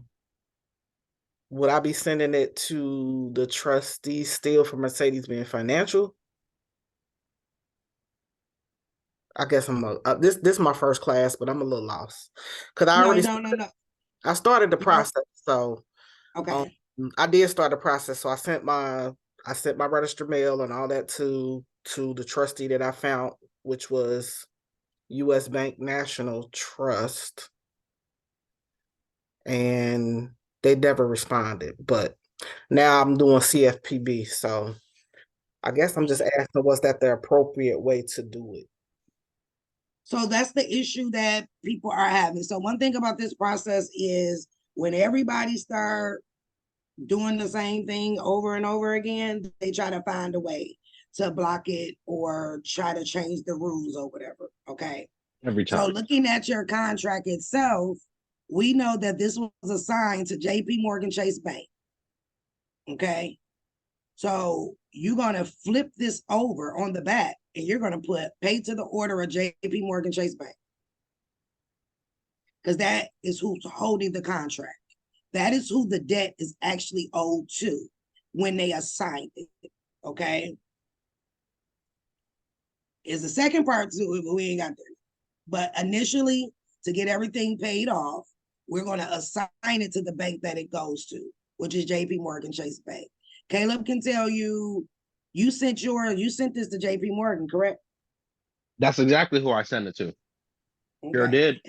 would I be sending it to the trustee still for Mercedes-Benz Financial? I guess this is my first class, but I'm a little lost because No, no, no, no, I started the no. process. So Okay. I did start the process. So I sent my registered mail and all that to the trustee that I found, which was U.S. Bank National Trust, and they never responded. But now I'm doing CFPB, so I guess I'm just asking, was that the appropriate way to do it? So that's the issue that people are having. So one thing about this process is when everybody start doing the same thing over and over again, they try to find a way to block it or try to change the rules or whatever. Okay. Every So time. looking at your contract itself, we know that this was assigned to JP Morgan Chase Bank. Okay. So you're going to flip this over on the back and you're going to put pay to the order of JP Morgan Chase Bank. Because that is who's holding the contract. That is who the debt is actually owed to when they assigned it. Okay. Is the second part to it, but we ain't got there. But initially, to get everything paid off, we're going to assign it to the bank that it goes to, which is JP Morgan Chase Bank. Caleb can tell you, you sent this to JP Morgan, correct? That's exactly who I sent it to. Okay. Sure did.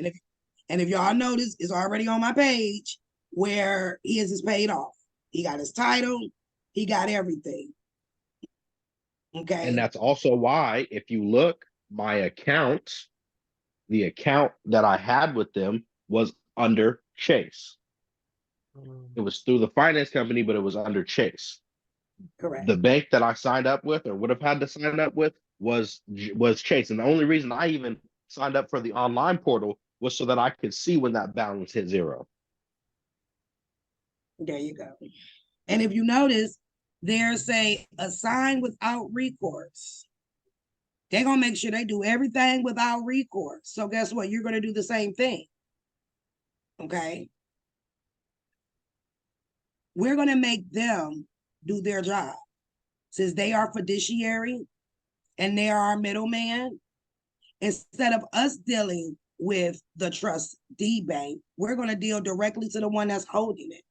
And if y'all notice, it's already on my page where his is paid off. He got his title, he got everything. Okay. And that's also why, if you look, my account, the account that I had with them was under Chase. It was through the finance company, but it was under Chase. Correct. The bank that I signed up with or would have had to sign up with was Chase. And the only reason I even signed up for the online portal was so that I could see when that balance hit zero. There you go. And if you notice, there's a assign without recourse. They're going to make sure they do everything without recourse. So guess what? You're going to do the same thing. Okay. We're going to make them do their job. Since they are fiduciary and they are our middleman, instead of us dealing with the trustee bank, we're going to deal directly to the one that's holding it.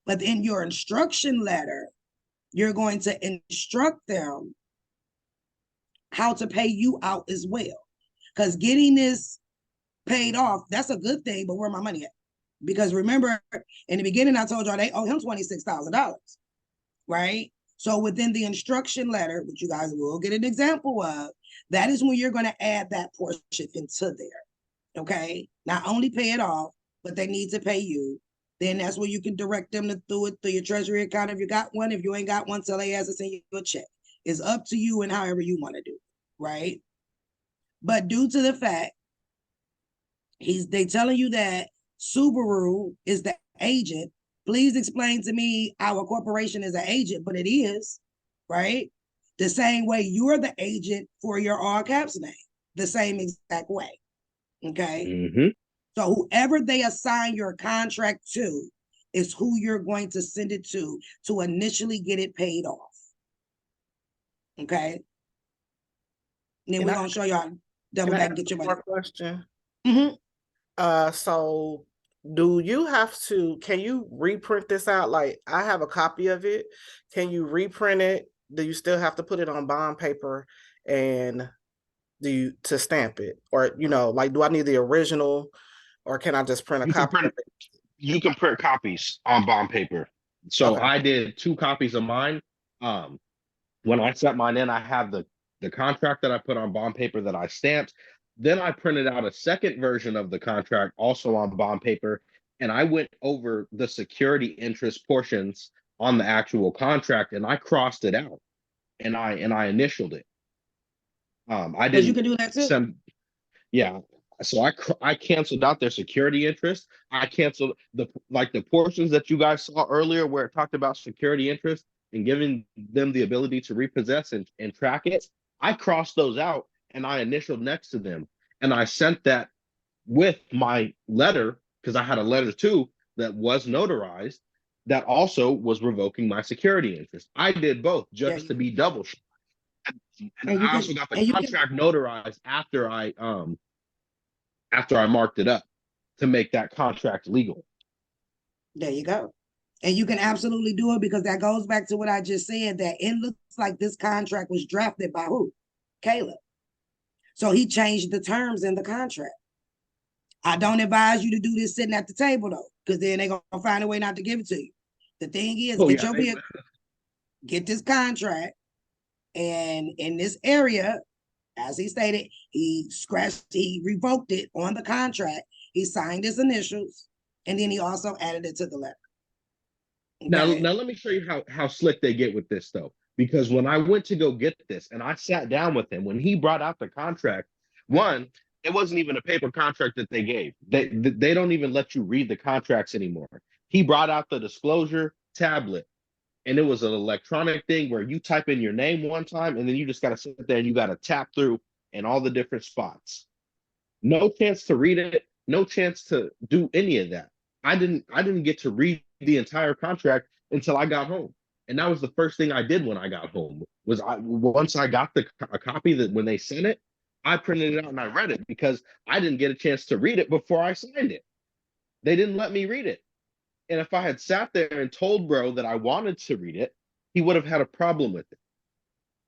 But in your instruction letter, you're going to instruct them how to pay you out as well. Because getting this paid off, that's a good thing, but where my money at? Because remember, in the beginning, I told y'all they owe him $26,000, right? So within the instruction letter, which you guys will get an example of, that is when you're going to add that portion into there, okay? Not only pay it off, but they need to pay you. Then that's where you can direct them to do it through your treasury account if you got one. If you ain't got one, tell they ask to send you a check. It's up to you and however you want to do it, right? But due to the fact they telling you that Subaru is the agent, please explain to me how a corporation is an agent, but it is, right? The same way you're the agent for your all caps name, the same exact way, okay? Mm-hmm. So whoever they assign your contract to is who you're going to send it to initially get it paid off, okay? And then we're going to show y'all double back and get your money. Question. Mm-hmm. So do you can you reprint this out? Like I have a copy of it. Can you reprint it? Do you still have to put it on bond paper and to stamp it? Or, like, do I need the original or can I just print a copy of it? You can print copies on bond paper. So Okay. I did 2 copies of mine. When I sent mine in, I have the contract that I put on bond paper that I stamped. Then I printed out a second version of the contract also on bond paper, and I went over the security interest portions on the actual contract and I crossed it out. and I initialed it. I Because you didn't can do that too. send. Yeah. So I canceled out their security interest. I canceled the portions that you guys saw earlier where it talked about security interest and giving them the ability to repossess and track it. I crossed those out and I initialed next to them. And I sent that with my letter, because I had a letter too that was notarized that also was revoking my security interest. I did both just to be double sure. And And you I can also got the and you can contract notarized after I marked it up to make that contract legal. there you go. And you can absolutely do it because that goes back to what I just said, that it looks like this contract was drafted by who? Caleb. So he changed the terms in the contract. I don't advise you to do this sitting at the table though, because then they're gonna find a way not to give it to you. The thing is, Oh get yeah, your vehicle, get this contract, and in this area, as he stated, he revoked it on the contract. He signed his initials, and then he also added it to the letter. Okay. now let me show you how slick they get with this though. Because when I went to go get this and I sat down with him, when he brought out the contract, one, it wasn't even a paper contract that they gave. They don't even let you read the contracts anymore. He brought out the disclosure tablet, and it was an electronic thing where you type in your name one time and then you just got to sit there and you got to tap through in all the different spots. No chance to read it, no chance to do any of that. I didn't get to read the entire contract until I got home. And that was the first thing I did when I got home. Once I got a copy that when they sent it, I printed it out and I read it because I didn't get a chance to read it before I signed it. They didn't let me read it. And if I had sat there and told bro that I wanted to read it, he would have had a problem with it.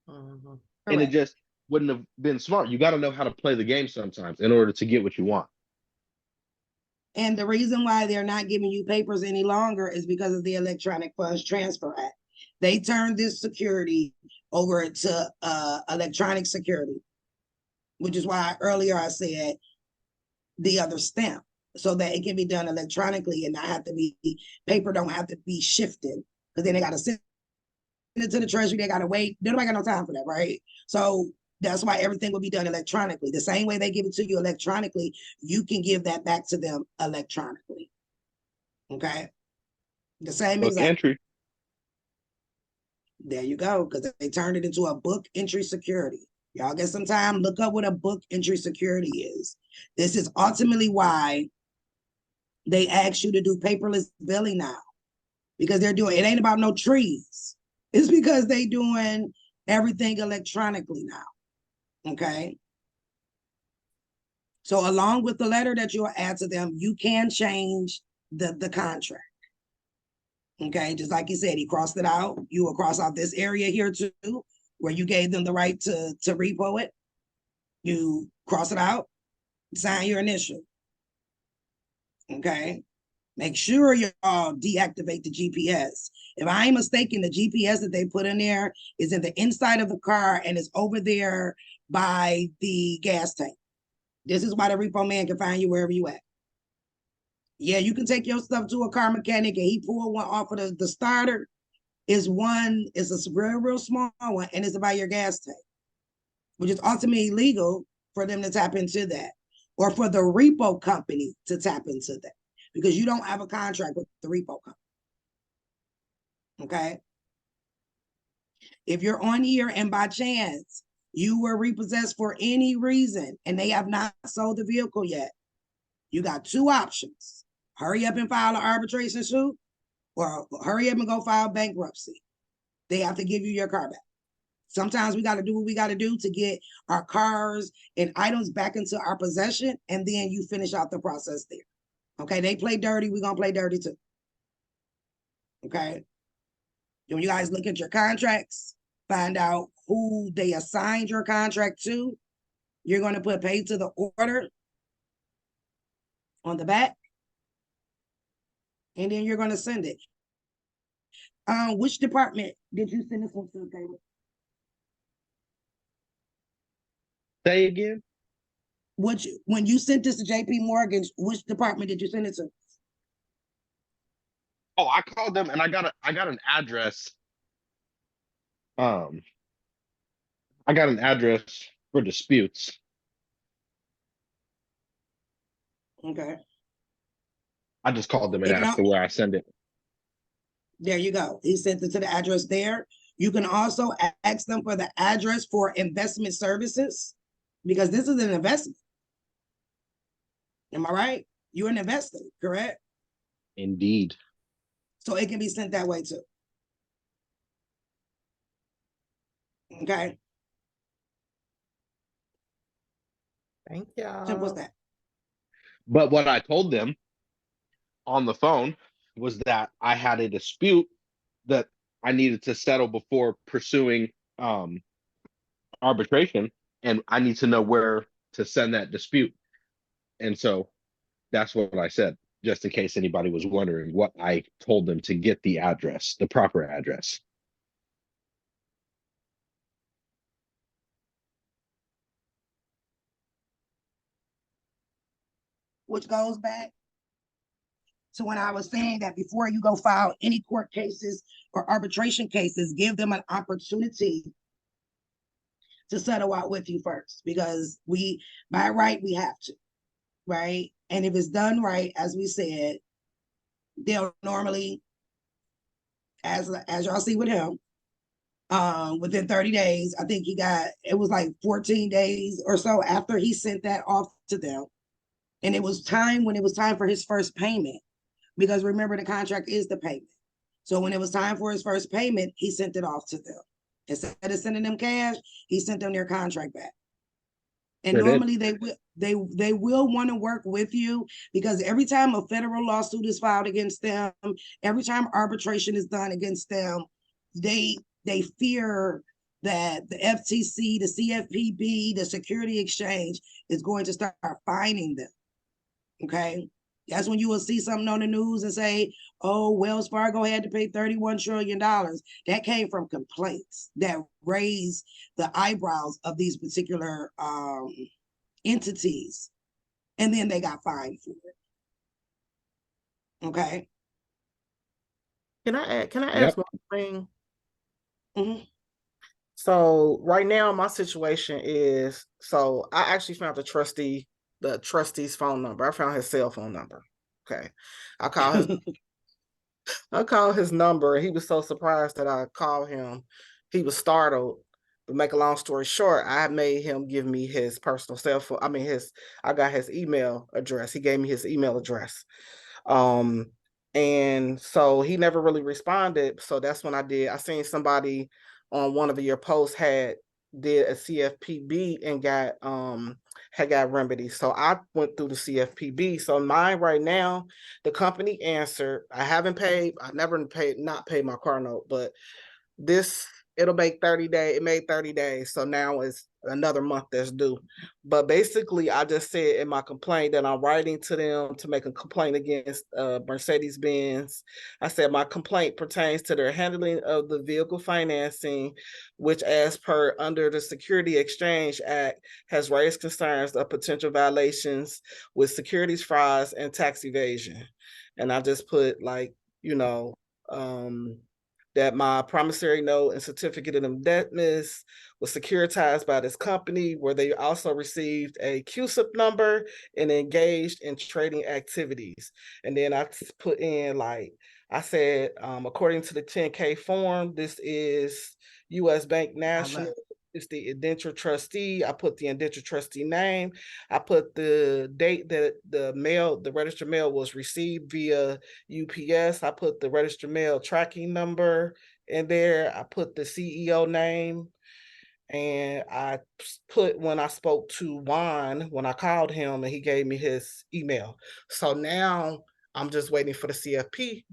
Mhm. And it just wouldn't have been smart. You got to know how to play the game sometimes in order to get what you want. And the reason why they're not giving you papers any longer is because of the Electronic Funds Transfer Act. They turned this security over to electronic security, which is why earlier I said the other stamp, so that it can be done electronically and not have to be, paper don't have to be shifted, because then they got to send it to the treasury, they got to wait. Nobody got no time for that, right? So that's why everything will be done electronically. The same way they give it to you electronically, you can give that back to them electronically. Okay. The same Book exact. entry. There you go, because they turned it into a book entry security. Y'all get some time, look up what a book entry security is. This is ultimately why they ask you to do paperless billing now, because they're doing, it ain't about no trees. It's because they doing everything electronically now. Okay. So along with the letter that you'll add to them, you can change the contract. Okay, just like you said, he crossed it out. You will cross out this area here too, where you gave them the right to repo it. You cross it out, sign your initial. Okay, make sure you deactivate the GPS. If I ain't mistaken, the GPS that they put in there is in the inside of the car and is over there by the gas tank. This is why the repo man can find you wherever you at. Yeah, you can take your stuff to a car mechanic and he pull one off of the starter. Is a real small one, and it's about your gas tank, which is ultimately illegal for them to tap into that, or for the repo company to tap into that, because you don't have a contract with the repo company. Okay. If you're on here and by chance you were repossessed for any reason and they have not sold the vehicle yet, you got two options. Hurry up and file an arbitration suit, or hurry up and go file bankruptcy. They have to give you your car back. Sometimes we got to do what we got to do to get our cars and items back into our possession, and then you finish out the process there. Okay, they play dirty, we're going to play dirty too. Okay. When you guys look at your contracts, find out who they assigned your contract to. You're going to put paid to the order on the back, and then you're going to send it. Which department did you send this one to, Caleb? Say again. When you sent this to JP Morgan, which department did you send it to? Oh, I called them and I got an address. I got an address for disputes. Okay. I just called them and It can asked them where I send it. There you go. He sent it to the address there. You can also ask them for the address for investment services because this is an investment. Am I right? You're an investor, correct? Indeed. So it can be sent that way too. Okay. Thank Simple as y'all. that. But what I told them on the phone was that I had a dispute that I needed to settle before pursuing arbitration, and I need to know where to send that dispute. And so that's what I said, just in case anybody was wondering what I told them to get the address, the proper address. Which goes back to when I was saying that before you go file any court cases or arbitration cases, give them an opportunity to settle out with you first, because by right, we have to, right? And if it's done right, as we said, they'll normally, as y'all see with him, within 30 days, I think it was like 14 days or so after he sent that off to them. And it was time for his first payment, because remember, the contract is the payment. So when it was time for his first payment, he sent it off to them. Instead of sending them cash, he sent them their contract back. And Sure did. normally they will want to work with you, because every time a federal lawsuit is filed against them, every time arbitration is done against them, they fear that the FTC, the CFPB, the Security Exchange is going to start fining them. Okay. That's when you will see something on the news and say, oh, Wells Fargo had to pay $31 trillion. That came from complaints that raised the eyebrows of these particular entities. And then they got fined for it. Okay. Can I ask Yep. one thing? Mm-hmm. So right now my situation is, so I actually found the trustee's phone number. I found his cell phone number. Okay. I called his number. He was so surprised that I called him. He was startled. But make a long story short, I made him give me his personal cell phone. I got his email address. He gave me his email address. And so he never really responded. So that's when I seen somebody on one of your posts did a CFPB and had got remedies. So I went through the CFPB. So mine right now, the company answered. I never not paid my car note, but it'll make 30 days. It made 30 days. So now it's another month that's due. But basically, I just said in my complaint that I'm writing to them to make a complaint against Mercedes-Benz. I said my complaint pertains to their handling of the vehicle financing, which, as per under the Security Exchange Act, has raised concerns of potential violations with securities frauds and tax evasion. And I just put that my promissory note and certificate of indebtedness was securitized by this company, where they also received a QSIP number and engaged in trading activities. And then I put in, I said, according to the 10K form, this is U.S. Bank National. It's the indenture trustee. I put the indenture trustee name. I put the date that the registered mail was received via UPS. I put the registered mail tracking number in there. I put the CEO name. And I put when I spoke to Juan, when I called him, and he gave me his email. So now I'm just waiting for the CFP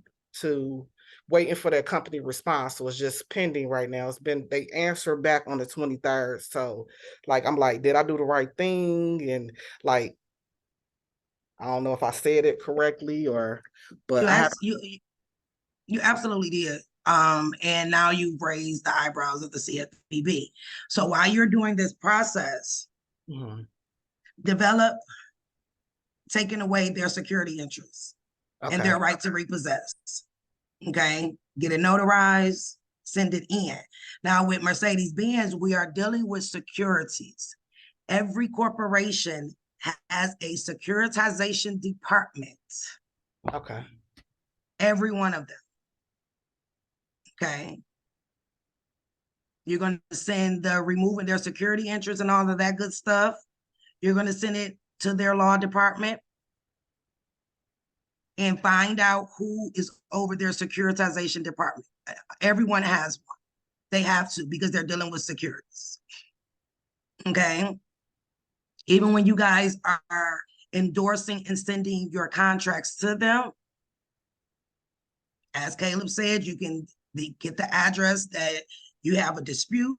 waiting for their company response. So it's just pending right now. They answer back on the 23rd. So I'm like, did I do the right thing? And I don't know if I said it correctly but you absolutely did. And now you've raised the eyebrows of the CFPB. So while you're doing this process, develop taking away their security interests and their right to repossess. Okay, get it notarized, send it in. Now with Mercedes-Benz, we are dealing with securities. Every corporation has a securitization department. Okay. Every one of them. Okay. You're going to send the removing their security interest and all of that good stuff. You're going to send it to their law department and find out who is over their securitization department. Everyone has one. They have to, because they're dealing with securities. Okay. Even when you guys are endorsing and sending your contracts to them, as Caleb said, you can get the address that you have a dispute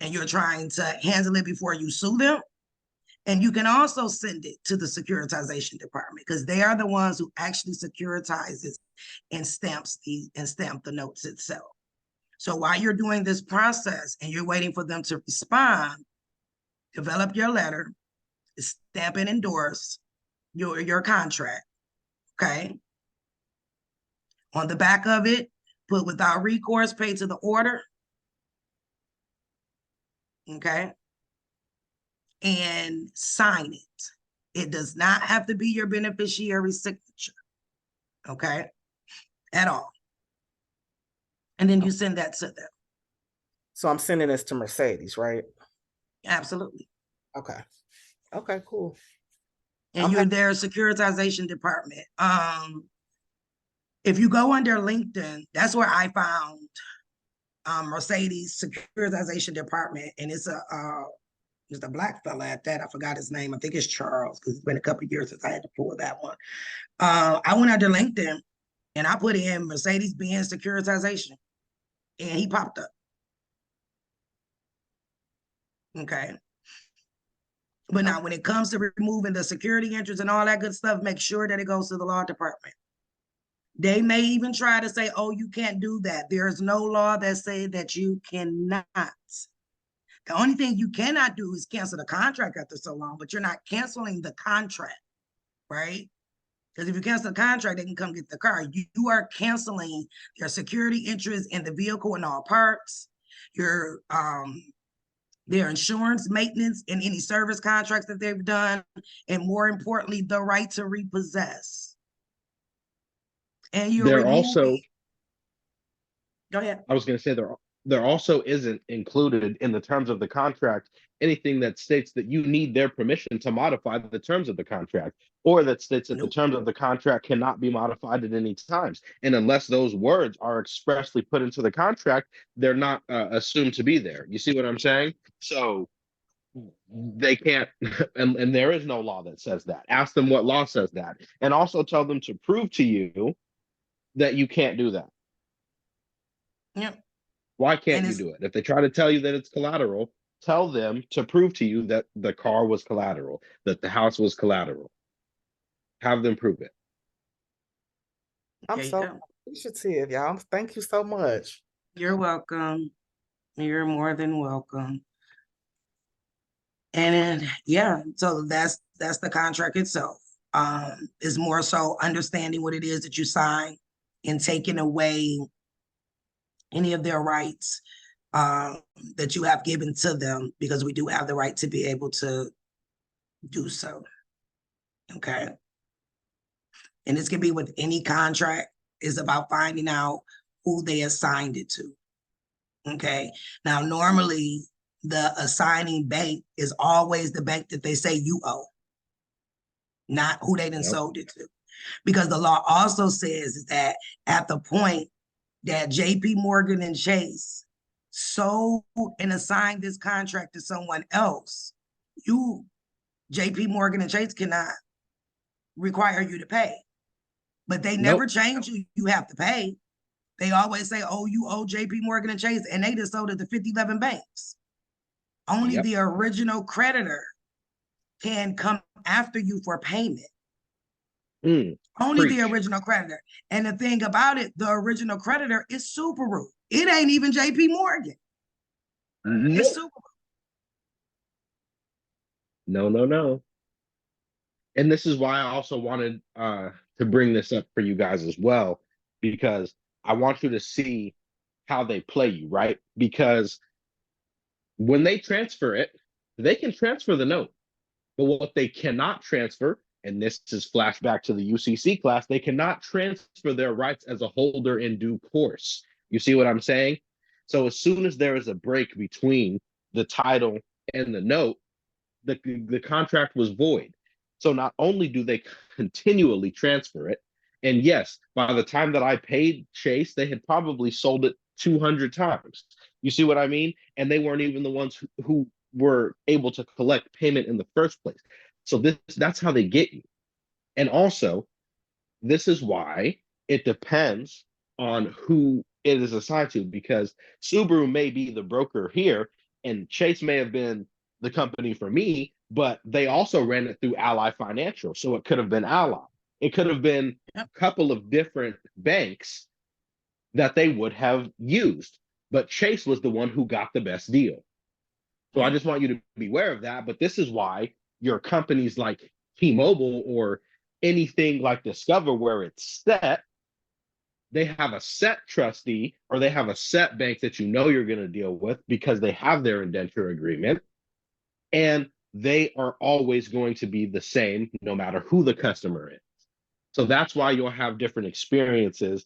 and you're trying to handle it before you sue them. And you can also send it to the securitization department because they are the ones who actually securitizes and stamp the notes itself. So while you're doing this process and you're waiting for them to respond, develop your letter, stamp and endorse your contract, okay? On the back of it, put without recourse, pay to the order, okay? And sign it. It does not have to be your beneficiary signature, okay? At all. And then you send that to them. So I'm sending this to Mercedes, right? Absolutely. Okay. Okay, cool. And you're their securitization department. If you go under LinkedIn, that's where I found Mercedes securitization department, and it's a black fella at that. I forgot his name. I think it's Charles, because it's been a couple of years since I had to pull that one. I went under LinkedIn and I put in Mercedes-Benz securitization, and he popped up. Okay. But now when it comes to removing the security interest and all that good stuff, make sure that it goes to the law department. They may even try to say, oh, you can't do that. There's no law that says that you cannot. The only thing you cannot do is cancel the contract after so long, but you're not canceling the contract, right? Because if you cancel the contract, they can come get the car. You are canceling your security interest in the vehicle and all parts, your their insurance, maintenance, and any service contracts that they've done, and more importantly, the right to repossess. And you're also, go ahead. I was going to say there also isn't included in the terms of the contract anything that states that you need their permission to modify the terms of the contract, or that states that the terms of the contract cannot be modified at any times. And unless those words are expressly put into the contract, they're not assumed to be there. You see what I'm saying? So they can't, and there is no law that says that. Ask them what law says that, and also tell them to prove to you that you can't do that. Yep. Why can't you do it? If they try to tell you that it's collateral, tell them to prove to you that the car was collateral, that the house was collateral. Have them prove it. I'm so appreciative, y'all. Thank you so much. You're welcome. You're more than welcome. And yeah, so that's the contract itself. Is more so understanding what it is that you sign and taking away any of their rights that you have given to them, because we do have the right to be able to do so. Okay. And this can be with any contract. Is about finding out who they assigned it to. Okay. Now, normally the assigning bank is always the bank that they say you owe, not who they done sold it to. Because the law also says that at the point that JP Morgan and Chase sold and assigned this contract to someone else, JP Morgan and Chase cannot require you to pay. But they never change you have to pay. They always say, oh, you owe JP Morgan and Chase, and they just sold it to 50-11 banks. Only the original creditor can come after you for payment. Only the original creditor. And the thing about it, the original creditor is Subaru. It ain't even JP Morgan. It's Subaru. No. And this is why I also wanted to bring this up for you guys as well, because I want you to see how they play you, right? Because when they transfer it, they can transfer the note. But what they cannot transfer, and this is flashback to the UCC class, they cannot transfer their rights as a holder in due course. You see what I'm saying? So as soon as there is a break between the title and the note, the contract was void. So not only do they continually transfer it, and yes, by the time that I paid Chase, they had probably sold it 200 times. You see what I mean? And they weren't even the ones who were able to collect payment in the first place. So that's how they get you. And also, this is why it depends on who it is assigned to, because Subaru may be the broker here and Chase may have been the company for me, but they also ran it through Ally Financial. So it could have been Ally. It could have been a couple of different banks that they would have used, but Chase was the one who got the best deal. So I just want you to be aware of that. But this is why your companies like T-Mobile or anything like Discover, where it's set, they have a set trustee or they have a set bank that you know you're going to deal with because they have their indenture agreement. And they are always going to be the same no matter who the customer is. So that's why you'll have different experiences.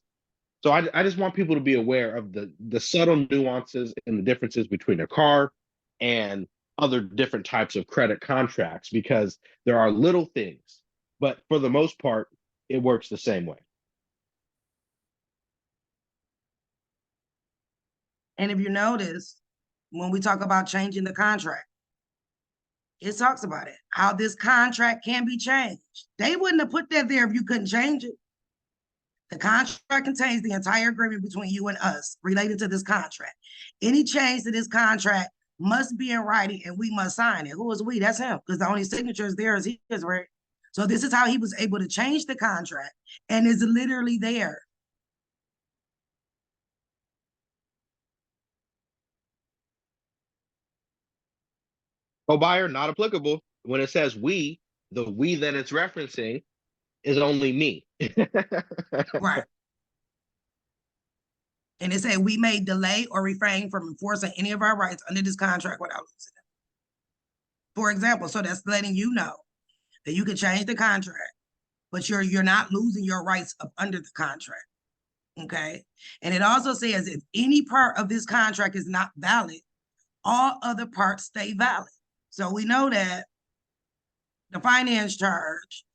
So I just want people to be aware of the subtle nuances and the differences between a car and other different types of credit contracts, because there are little things, but for the most part, it works the same way. And if you notice, when we talk about changing the contract, it talks about it, how this contract can be changed. They wouldn't have put that there if you couldn't change it. The contract contains the entire agreement between you and us related to this contract. Any change to this contract must be in writing and we must sign it. Who is we? That's him, because the only signature is there is his, right? So this is how he was able to change the contract and is literally there. Co-buyer, not applicable. When it says we, the we that it's referencing is only me. Right. And it said we may delay or refrain from enforcing any of our rights under this contract without losing it. For example, so that's letting you know that you can change the contract, but you're not losing your rights up under the contract. Okay. And it also says if any part of this contract is not valid, all other parts stay valid. So we know that the finance charge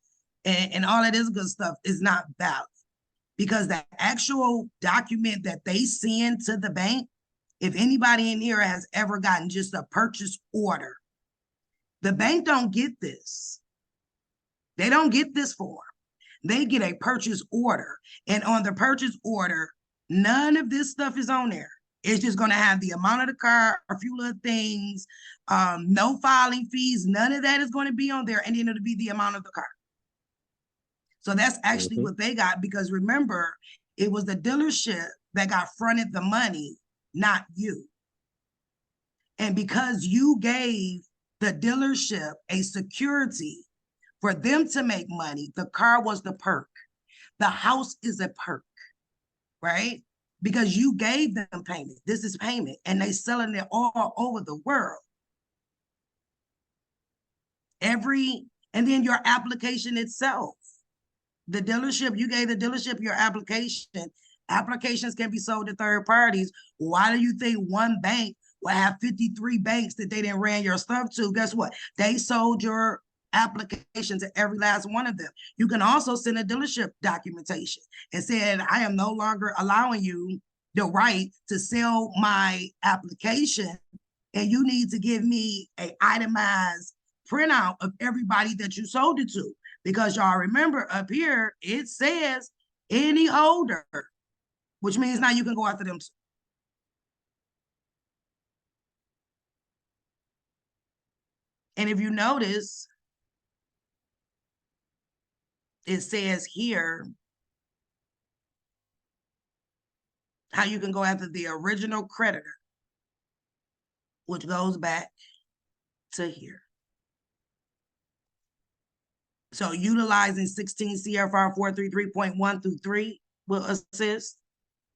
and all of this good stuff is not valid, because the actual document that they send to the bank, if anybody in here has ever gotten just a purchase order, the bank don't get this. They don't get this form. They get a purchase order. And on the purchase order, none of this stuff is on there. It's just going to have the amount of the car, a few little things, no filing fees. None of that is going to be on there. And then it'll be the amount of the car. So that's actually what they got, because remember, it was the dealership that got fronted the money, not you. And because you gave the dealership a security for them to make money, the car was the perk. The house is a perk, right? Because you gave them payment. This is payment, and they selling it all over the world. And then your application itself. The dealership, you gave the dealership your application. Applications can be sold to third parties. Why do you think one bank will have 53 banks that they didn't ran your stuff to? Guess what? They sold your application to every last one of them. You can also send a dealership documentation and say, I am no longer allowing you the right to sell my application, and you need to give me an itemized printout of everybody that you sold it to. Because y'all remember up here, it says any holder, which means now you can go after them too. And if you notice, it says here how you can go after the original creditor, which goes back to here. So utilizing 16 CFR 433.1 through 3 will assist.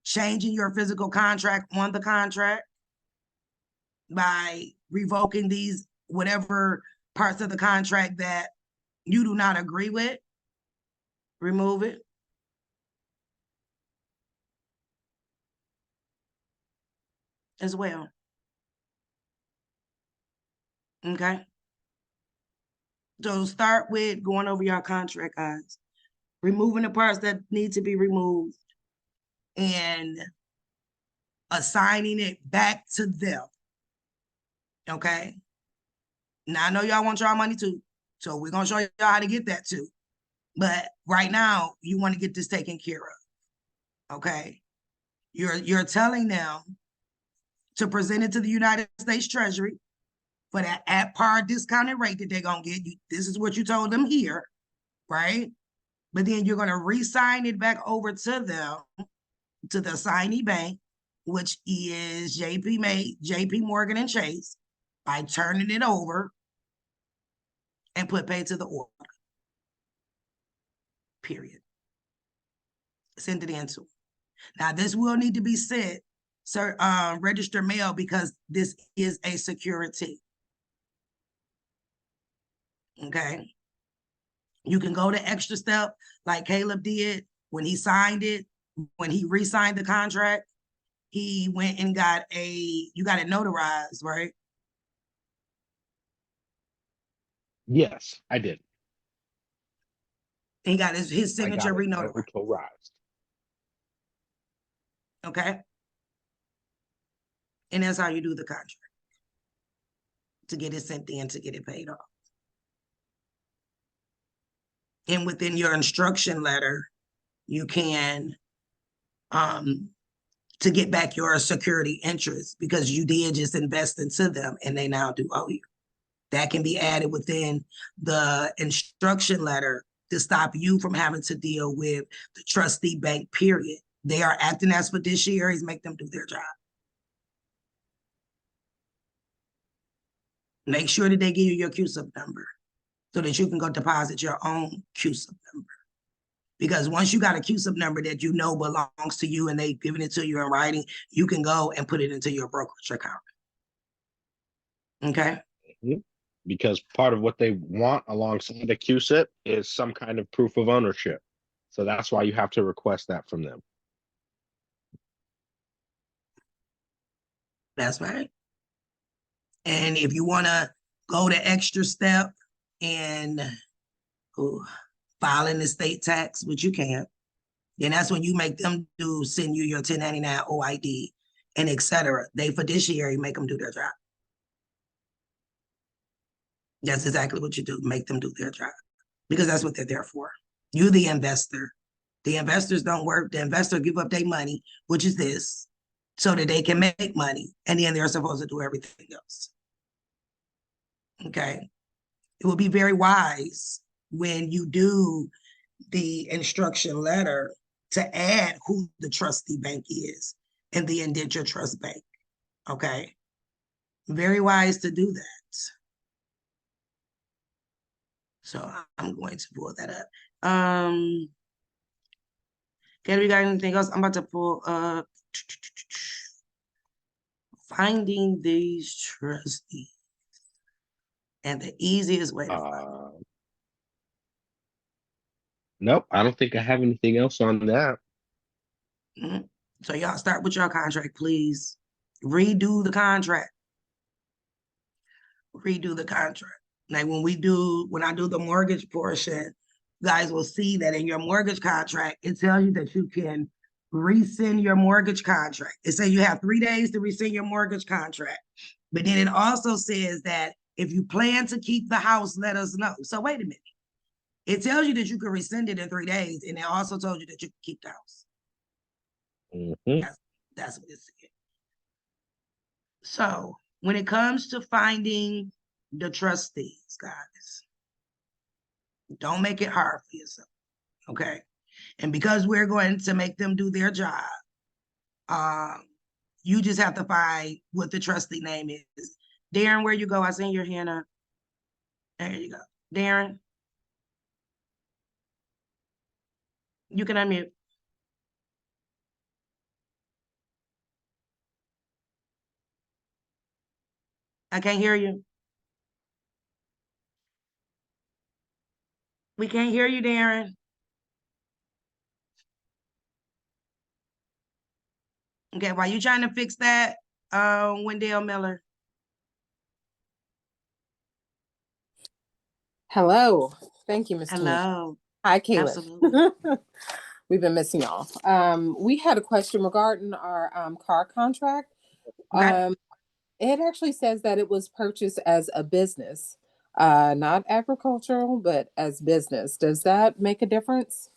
changing your physical contract on the contract by revoking these, whatever parts of the contract that you do not agree with, remove it. As well. Okay. So start with going over your contract, guys. Removing the parts that need to be removed and assigning it back to them. Okay. Now I know y'all want y'all money too. So we're gonna show y'all how to get that too. But right now, you want to get this taken care of. Okay. You're telling them to present it to the United States Treasury for that at par discounted rate that they're gonna get. This is what you told them here, right? But then you're gonna re-sign it back over to them, to the assignee bank, which is JP Morgan and Chase, by turning it over and put pay to the order. Period. Send it in to them. Now this will need to be sent, registered mail, because this is a security. Okay. You can go the extra step like Caleb did when he signed it, when he re-signed the contract. He went and got you got it notarized, right? Yes, I did. He got his signature re-notarized. re-notarized. Okay. And that's how you do the contract, to get it sent in, to get it paid off. And within your instruction letter, you can, to get back your security interest, because you did just invest into them and they now do owe you. That can be added within the instruction letter to stop you from having to deal with the trustee bank, period. They are acting as fiduciaries, make them do their job. Make sure that they give you your QSUB number so that you can go deposit your own QSUB number. Because once you got a QSUB number that you know belongs to you and they've given it to you in writing, you can go and put it into your brokerage account. Okay? Mm-hmm. Because part of what they want alongside the QSIP is some kind of proof of ownership. So that's why you have to request that from them. That's right. And if you want to go the extra step and filing the state tax, which you can, then that's when you make them send you your 1099 OID and etc. They fiduciary, make them do their job. That's exactly what you do, make them do their job, because that's what they're there for. You're the investor. The investors don't work. The investor give up their money, which is this, so that they can make money. And then they're supposed to do everything else. Okay. It will be very wise when you do the instruction letter to add who the trustee bank is and the indenture trust bank. Okay. Very wise to do that. So I'm going to pull that up. Okay, we got anything else? I'm about to pull up finding these trustees. And the easiest way to find nope, I don't think I have anything else on that. So y'all start with your contract, please. Redo the contract. Redo the contract. Like when I do the mortgage portion, you guys will see that in your mortgage contract, it tells you that you can rescind your mortgage contract. It says you have 3 days to rescind your mortgage contract. But then it also says that if you plan to keep the house, let us know. So wait a minute. It tells you that you can rescind it in 3 days, and it also told you that you can keep the house. Mm-hmm. That's what it said. So when it comes to finding the trustees, guys, don't make it hard for yourself, okay? And because we're going to make them do their job, you just have to find what the trustee name is. Darren, where you go? I seen your hand up. There you go. Darren, you can unmute. I can't hear you. We can't hear you, Darren. Okay, while you trying to fix that, Wendell Miller. Hello. Thank you, Ms. Tanisha. Hello. Hi, Caleb. Absolutely. We've been missing y'all. We had a question regarding our car contract. Okay. It actually says that it was purchased as a business, not agricultural, but as business. Does that make a difference?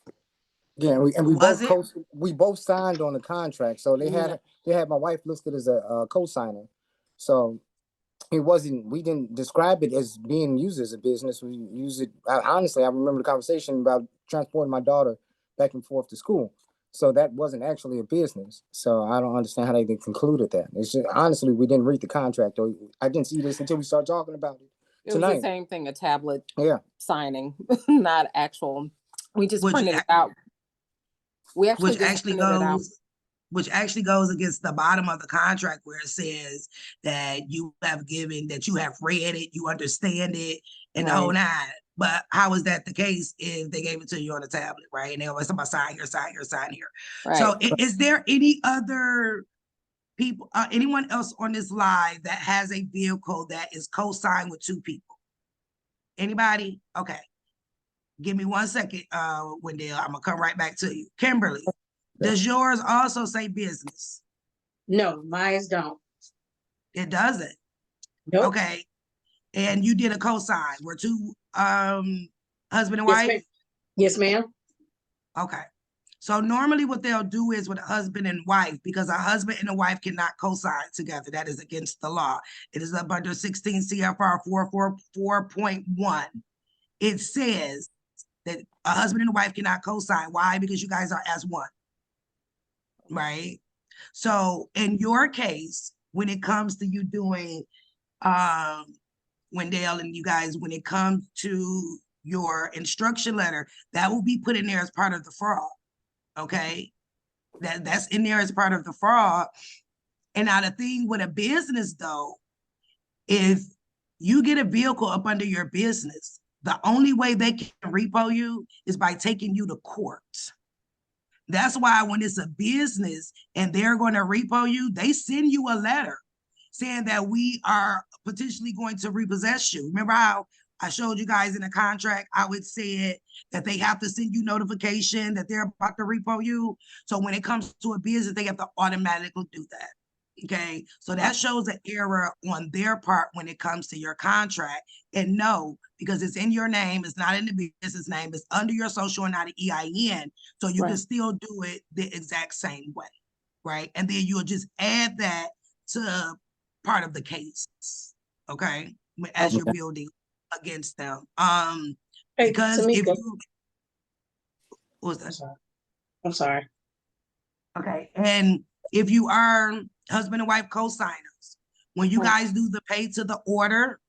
Yeah, Was it? we both signed on the contract, so they had my wife listed as a co-signer. So we didn't describe it as being used as a business. We use it. Honestly, I remember the conversation about transporting my daughter back and forth to school. So that wasn't actually a business. So I don't understand how they concluded that. It's just, honestly, we didn't read the contract, or I didn't see this until we started talking about it It tonight. was the same thing, a tablet signing, not actual. We just printed it out. We actually just printed it out. Which actually goes against the bottom of the contract where it says that you have read it, you understand it, and the whole nine. But how is that the case if they gave it to you on a tablet, right? And they always talk about sign here, sign here, sign here. Right. So is there any other people, anyone else on this live that has a vehicle that is co-signed with two people? Anybody? Okay. Give me 1 second, Wendell. I'm gonna come right back to you. Kimberly. Does yours also say business? No, mine don't. It doesn't. Nope. Okay. And you did a cosign. We're two husband and Yes, wife? ma'am. Yes, ma'am. Okay. So normally what they'll do is with a husband and wife, because a husband and a wife cannot co-sign together. That is against the law. It is up under 16 CFR 444.1. It says that a husband and a wife cannot co-sign. Why? Because you guys are as one. Right? So in your case, when it comes to you doing Wendell and you guys, when it comes to your instruction letter, that will be put in there as part of the fraud. Okay, that's in there as part of the fraud. And now the thing with a business though, if you get a vehicle up under your business, the only way they can repo you is by taking you to court. That's why when it's a business and they're going to repo you, they send you a letter saying that we are potentially going to repossess you. Remember how I showed you guys in the contract, how it said that they have to send you notification that they're about to repo you. So when it comes to a business, they have to automatically do that. Okay, so that shows an error on their part when it comes to your contract. And no, because it's in your name, it's not in the business name, it's under your social and not an EIN. So you can still do it the exact same way, right? And then you'll just add that to part of the case, okay? As you're building against them. Because Tamika, if you, what was that? I'm sorry. Okay, and if you are husband and wife co-signers, when you guys do the pay to the order,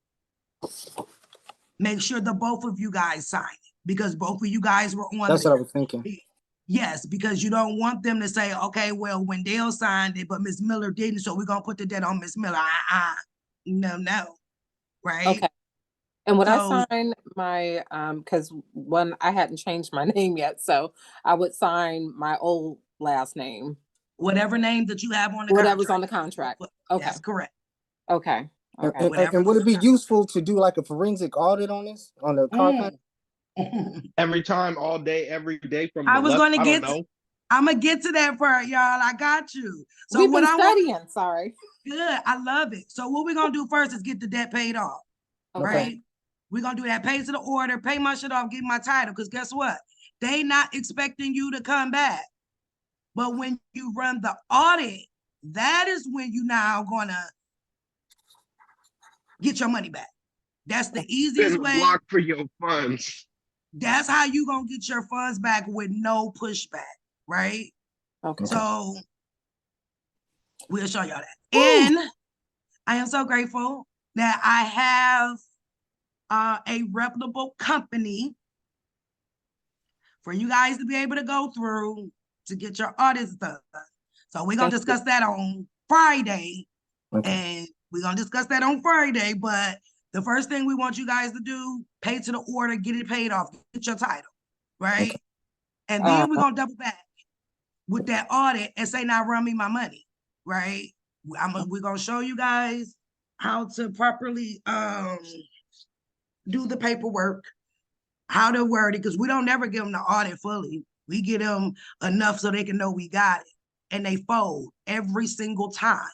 make sure the both of you guys sign it because both of you guys were on. That's what I was thinking. Yes, because you don't want them to say, okay, well, Wendell signed it, but Ms. Miller didn't, so we're gonna put the debt on Ms. Miller. No, right? Okay. And when I sign my, because when I hadn't changed my name yet, so I would sign my old last name. Whatever name that you have on the Whatever's contract. on the contract. Okay. That's correct. Okay. Okay. And would it be useful to do like a forensic audit on this, on the car contract? Every time, all day, every day from the I was left, going to I get don't know. I'm gonna get to that part, y'all. I got you. So we've what been I studying. want, Sorry. good. I love it. So what we're gonna do first is get the debt paid off. Okay. Right? We're gonna do that. Pay to the order, pay my shit off, get my title. Because guess what? They not expecting you to come back. But when you run the audit, that is when you now gonna get your money back. That's the easiest way. Block for your funds. That's how you gonna get your funds back with no pushback, right? Okay. So we'll show y'all that. And I am so grateful that I have a reputable company for you guys to be able to go through to get your audits done. So we're gonna discuss that on Friday. And We're gonna discuss that on Friday, but the first thing we want you guys to do, pay to the order, get it paid off, get your title, right? Okay. And then we're gonna double back with that audit and say, now run me my money, right? We're gonna show you guys how to properly do the paperwork, how to word it, because we don't never give them the audit fully. We get them enough so they can know we got it, and they fold every single time,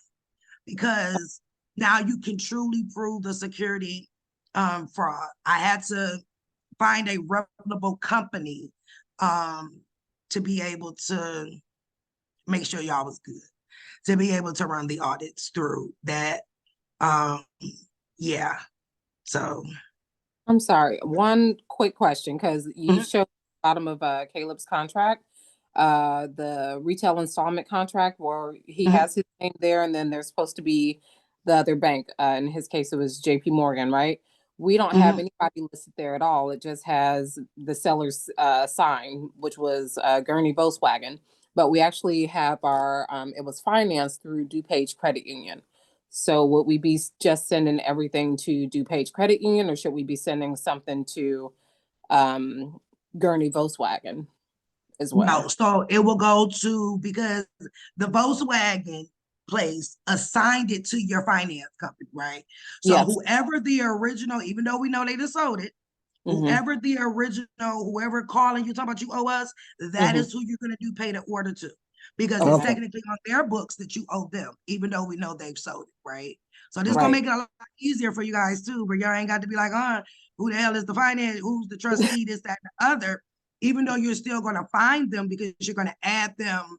because now you can truly prove the security fraud. I had to find a reputable company to be able to make sure y'all was good, to be able to run the audits through that. Yeah, so. I'm sorry, one quick question, because you Mhm. showed the bottom of Caleb's contract, the retail installment contract where he Mhm. has his name there, and then there's supposed to be the other bank. In his case, it was JP Morgan, right? We don't have anybody listed there at all. It just has the seller's sign, which was Gurney Volkswagen. But we actually have our, it was financed through DuPage Credit Union. So would we be just sending everything to DuPage Credit Union, or should we be sending something to Gurney Volkswagen as well? No, so it will go to, because the Volkswagen place assigned it to your finance company, right? So Yes. whoever the original, even though we know they just sold it, whoever the original, whoever calling you, talking about you owe us, that is who you're gonna do pay the order to. Because it's Okay. technically on their books that you owe them, even though we know they've sold it, right? So this Right. gonna make it a lot easier for you guys too, but y'all ain't got to be like, who the hell is the finance, who's the trustee, this, that, and the other, even though you're still gonna find them because you're gonna add them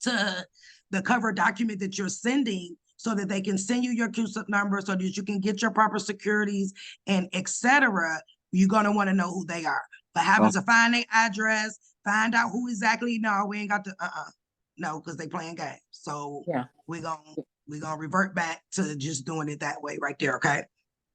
to the cover document that you're sending, so that they can send you your CUSIP number, so that you can get your proper securities and etc. You're gonna want to know who they are. But having to find their address, find out who exactly, no, we ain't got to, no, because they playing games. So Yeah. we're gonna revert back to just doing it that way right there, okay?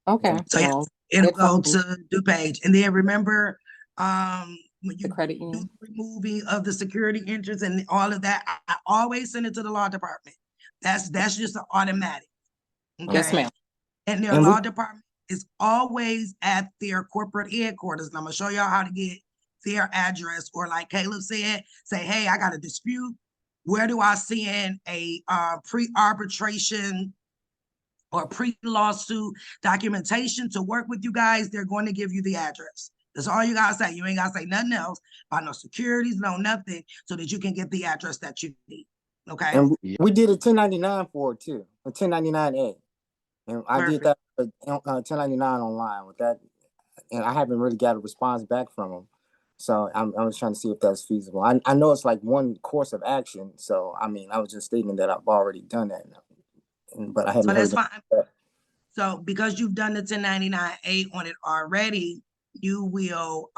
Okay. So yeah, Well, it'll good go finding. to DuPage. And then remember, when The you credit do union. the removing of the security interest and all of that, I always send it to the law department. That's just an automatic. Yes, Okay. ma'am. And their And law department is always at their corporate headquarters. And I'm gonna show y'all how to get their address, or like Caleb said, say, hey, I got a dispute. Where do I send a pre-arbitration or pre-lawsuit documentation to work with you guys? They're going to give you the address. That's all you gotta say. You ain't gotta say nothing else about no securities, no nothing, so that you can get the address that you need. Okay. And Yeah. we did a 1099 for it too, a 1099A. And I did Perfect. that 1099 online with that, and I haven't really got a response back from them. So I was trying to see if that's feasible. I know it's like one course of action. So I mean, I was just stating that I've already done that, but I So haven't that's heard. fine. So because you've done the 1099-A on it already, you will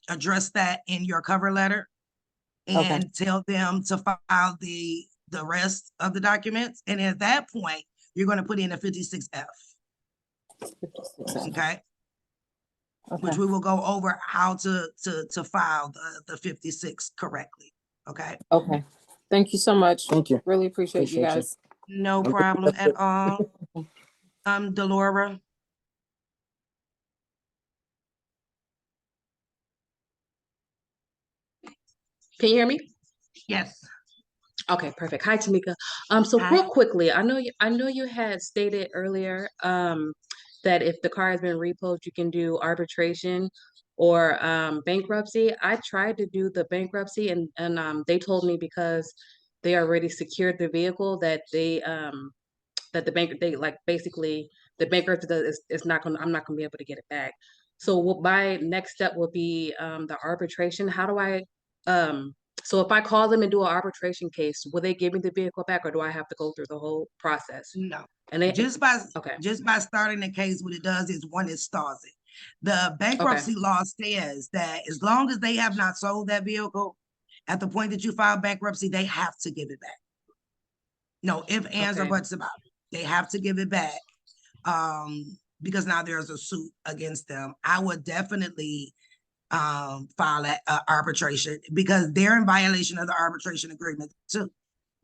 address that in your cover letter and tell them to file the rest of the documents. And at that point, you're going to put in a 56F. Okay. Which Okay. we will go over how to file the 56 correctly. Okay. Okay. Thank you so much. Thank you. Really appreciate you Appreciate you. guys. No problem at all. Delora. Can you hear me? Yes. Okay, perfect. Hi, Tamika. So Hi. real quickly, I know you had stated earlier that if the car has been repoed, you can do arbitration or bankruptcy. I tried to do the bankruptcy, and they told me because they already secured the vehicle that that the bank, they like basically the bankruptcy is not gonna, I'm not gonna be able to get it back. So my next step will be the arbitration. How do I so if I call them and do an arbitration case, will they give me the vehicle back, or do I have to go through the whole process? No. And they Just by okay. starting the case, what it does is, one, it stalls it. The Okay. bankruptcy law says that as long as they have not sold that vehicle, at the point that you file bankruptcy, they have to give it back. No ifs, ands, or Okay. buts about it. They have to give it back. Because now there's a suit against them. I would definitely file an arbitration, because they're in violation of the arbitration agreement too.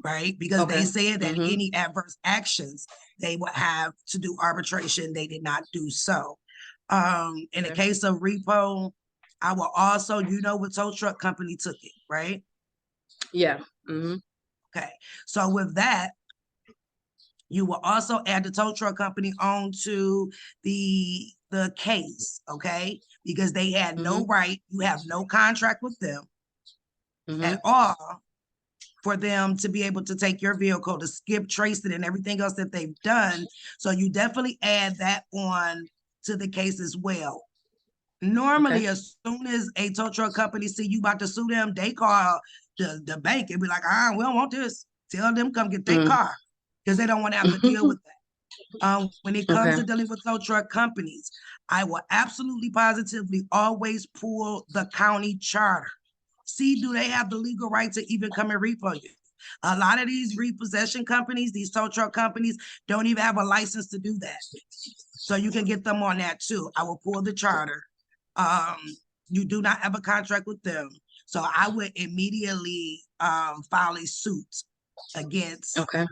right? Because they Okay. said that Mhm. any adverse actions, they would have to do arbitration. They did not do so. In the Okay. case of repo, I will also, you know what tow truck company took it, right? Yeah. Mhm. Okay. So with that, you will also add the tow truck company onto the case, okay? Because they had no right, you have no contract with them Mhm. at all for them to be able to take your vehicle, to skip, trace it, and everything else that they've done. So you definitely add that on to the case as well. Normally, Okay. as soon as a tow truck company see you about to sue them, they call the bank and be like, we don't want this. Tell them come get their Mm. car, because they don't want to have to deal with that. When it comes Okay. to dealing with tow truck companies, I will absolutely positively always pull the county charter. See, do they have the legal right to even come and repo you? A lot of these repossession companies, these tow truck companies, don't even have a license to do that. So you can get them on that too. I will pull the charter. You do not have a contract with them. So I would immediately file a suit against Okay.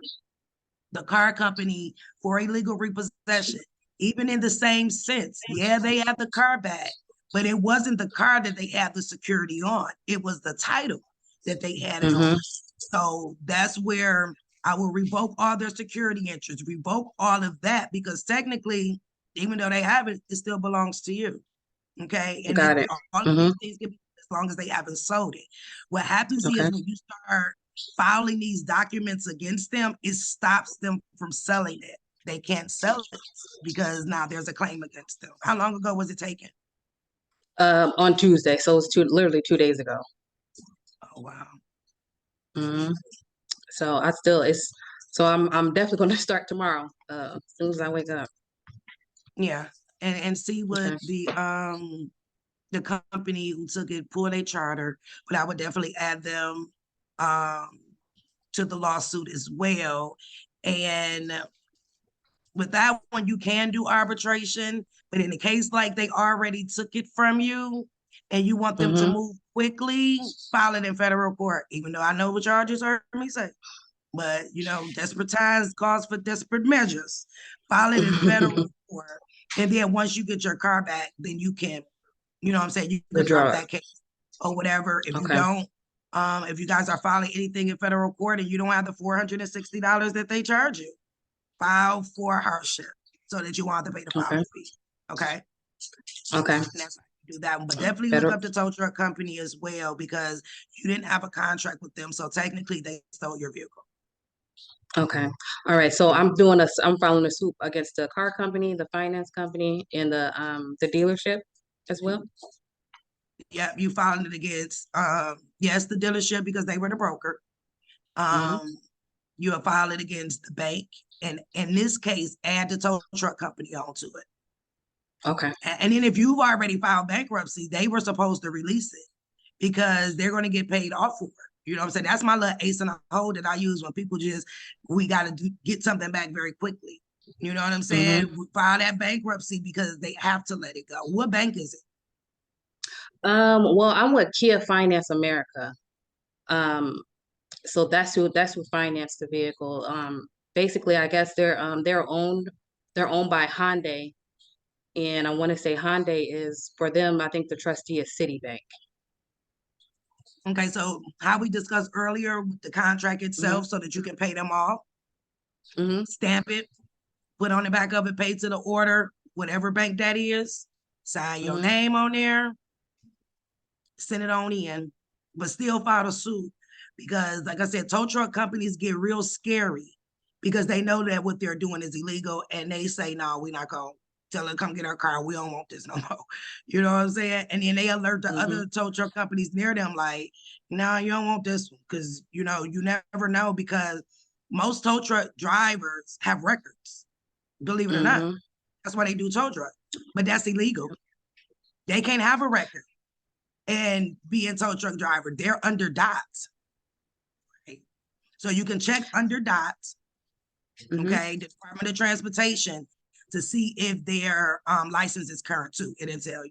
the car company for illegal repossession. Even in the same sense, yeah, they have the car back, but it wasn't the car that they had the security on. It was the title that they had it on. Mhm. So that's where I will revoke all their security interests, revoke all of that, because technically, even though they have it, it still belongs to you. Okay. And Got it. all of Mhm. these things can be as long as they haven't sold it. What happens Okay. is when you start filing these documents against them, it stops them from selling it. They can't sell it because now there's a claim against them. How long ago was it taken? On Tuesday, so it's literally 2 days ago. Oh, wow. Mhm. So I still so I'm definitely going to start tomorrow. As soon as I wake up. Yeah. And see what Okay. the company who took it pull their charter, but I would definitely add them to the lawsuit as well. And with that one, you can do arbitration, but in a case like they already took it from you and you want them to Mhm. move quickly, file it in federal court, even though I know what y'all just heard me say. But you know, desperate times calls for desperate measures. File it in federal court. And then once you get your car back, then you can, you know what I'm saying, you can drop Withdraw it. that case or whatever. If you Okay. don't, if you guys are filing anything in federal court and you don't have the $460 that they charge you, file for hardship so that you won't have to pay the Okay. filing fee. Okay. Okay. And that's how you do that one. But definitely look Better. up the tow truck company as well, because you didn't have a contract with them. So technically they stole your vehicle. Okay. All right. So I'm filing a suit against the car company, the finance company, and the dealership as well. Yeah, you filed it against yes, the dealership, because they were the broker. Mhm. You have filed it against the bank, and in this case, add the tow truck company onto it. Okay. And then if you've already filed bankruptcy, they were supposed to release it because they're going to get paid off for it. You know what I'm saying? That's my little ace in the hole that I use when people we got to get something back very quickly. You know what I'm saying? Mhm. We file that bankruptcy because they have to let it go. What bank is it? Well, I'm with Kia Finance America. So that's who financed the vehicle. Basically, I guess they're owned by Hyundai, and I want to say Hyundai is, for them, I think the trustee is Citibank. Okay, so how we discussed earlier with the contract itself, so that you can pay them off, Mhm. stamp it, put on the back of it, pay to the order, whatever bank that is, sign your Mhm. name on there, send it on in, but still file a suit, because like I said, tow truck companies get real scary because they know that what they're doing is illegal, and they say, no, we're not gonna tell her come get our car. We don't want this no more. You know what I'm saying? And then they alert the Mhm. other tow truck companies near them like, no, you don't want this one, because you know, you never know, because most tow truck drivers have records, believe it or not. Mhm. That's why they do tow truck, but that's illegal. They can't have a record and be a tow truck driver. They're under DOT. Right? So you can check under DOT, Mhm. okay, the Department of Transportation, to see if their license is current too. It'll tell you.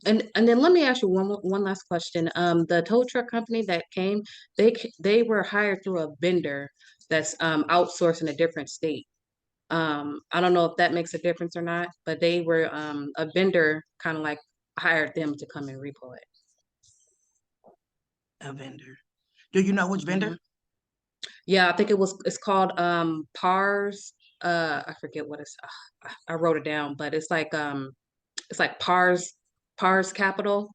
And then let me ask you one last question. The tow truck company that came, they were hired through a vendor that's outsourced in a different state. I don't know if that makes a difference or not, but they were a vendor kind of like hired them to come and repo it. A vendor. Do you know which vendor? Yeah, I think it's called PARS. I forget what it's I wrote it down, but it's like PARS Capital.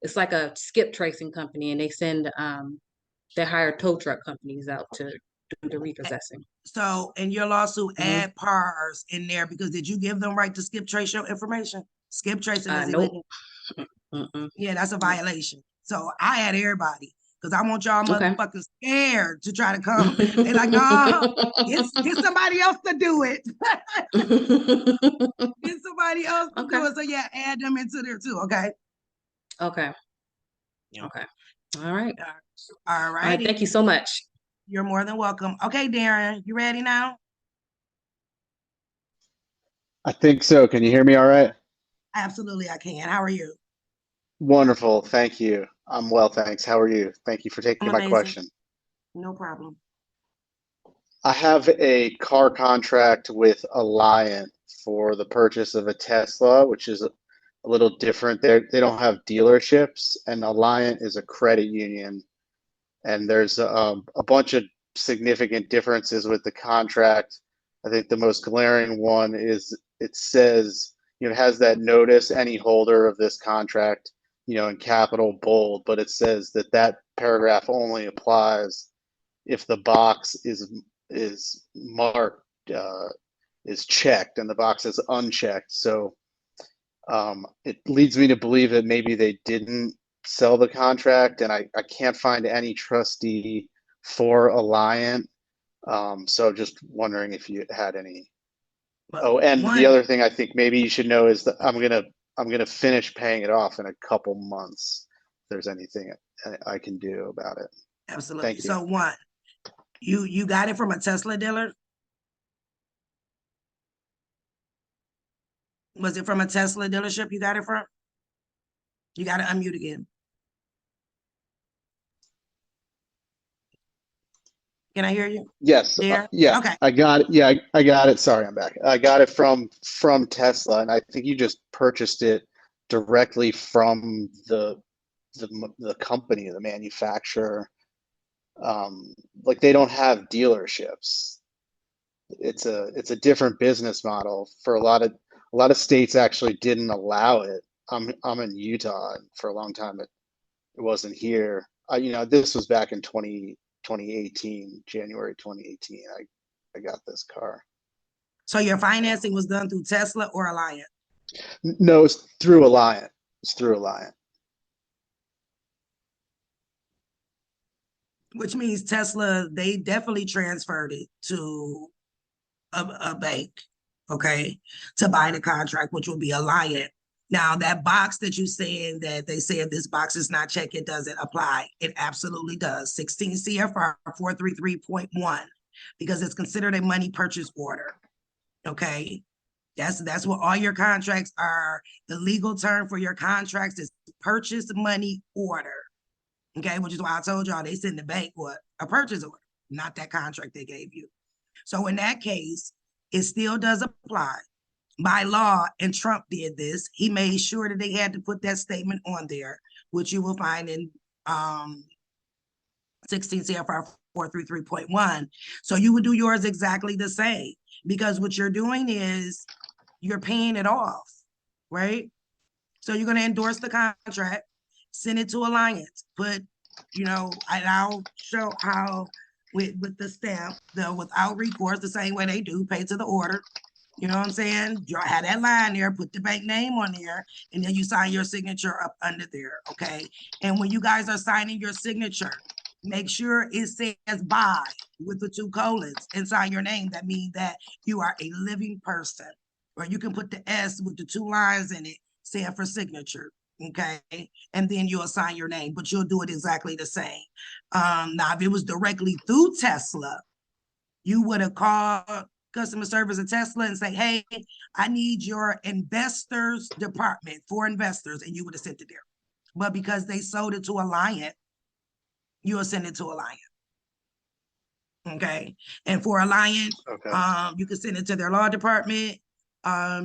It's like a skip tracing company, and they hire tow truck companies out to do the repossessing. So in your lawsuit, Mhm. add PARS in there, because did you give them right to skip trace your information? Skip tracing is Nope. illegal. Mm-mm. Yeah, that's a violation. So I add everybody, because I want y'all Okay. motherfucking scared to try to come. They like, no, get somebody else to do it. Get somebody else to Okay. do it. So yeah, add them into there too. Okay. Okay. Okay. All right. All All right. righty. Thank you so much. You're more than welcome. Okay, Darren, you ready now? I think so. Can you hear me all right? Absolutely, I can. How are you? Wonderful. Thank you. I'm well, thanks. How are you? Thank you for taking I'm my amazing. question. No problem. I have a car contract with Alliant for the purchase of a Tesla, which is a little different. They don't have dealerships, and Alliant is a credit union. And there's a bunch of significant differences with the contract. I think the most glaring one is it says, it has that notice any holder of this contract, in capital bold, but it says that paragraph only applies if the box is marked, is checked, and the box is unchecked. So it leads me to believe that maybe they didn't sell the contract, and I can't find any trustee for Alliant. So just wondering if you had any. Oh, and the other thing I think maybe you should know is that I'm gonna finish paying it off in a couple months. If there's anything I can do about it. Absolutely. Thank you. So one, you got it from a Tesla dealer? Was it from a Tesla dealership you got it from? You got to unmute again. Can I hear you? Yes. There? Yeah. Okay. I got it. Yeah, I got it. Sorry, I'm back. I got it from Tesla, and I think you just purchased it directly from the company, the manufacturer. Like they don't have dealerships. It's a different business model. For a lot of states actually didn't allow it. I'm in Utah, and for a long time it wasn't here. This was back in 2018, January 2018. I got this car. So your financing was done through Tesla or Alliant? No, it's through Alliant. It's through Alliant. Which means Tesla, they definitely transferred it to a bank, okay, to buy the contract, which would be Alliant. Now, that box that you saying that they said this box is not checked, it doesn't apply. It absolutely does. 16 CFR 433.1, because it's considered a money purchase order, okay? That's what all your contracts are. The legal term for your contracts is purchase money order, okay? Which is why I told y'all they send the bank what? A purchase order, not that contract they gave you. So in that case, it still does apply. By law, and Trump did this, he made sure that they had to put that statement on there, which you will find in 16 CFR 433.1. So you would do yours exactly the same, because what you're doing is you're paying it off, right? So you're going to endorse the contract, send it to Alliant, put, and I'll show how with the stamp, without recourse, the same way they do, pay to the order. You know what I'm saying? You have that line there, put the bank name on there, and then you sign your signature up under there, okay? And when you guys are signing your signature, make sure it says "by" with the 2 colons and sign your name. That means that you are a living person. Or you can put the S with the 2 lines in it, saying for signature, okay? And then you'll sign your name, but you'll do it exactly the same. Now, if it was directly through Tesla, you would have called customer service at Tesla and say, hey, I need your investors department for investors, and you would have sent it there. But because they sold it to Alliant, you will send it to Alliant. Okay. And for Alliant, you can send it to their law department.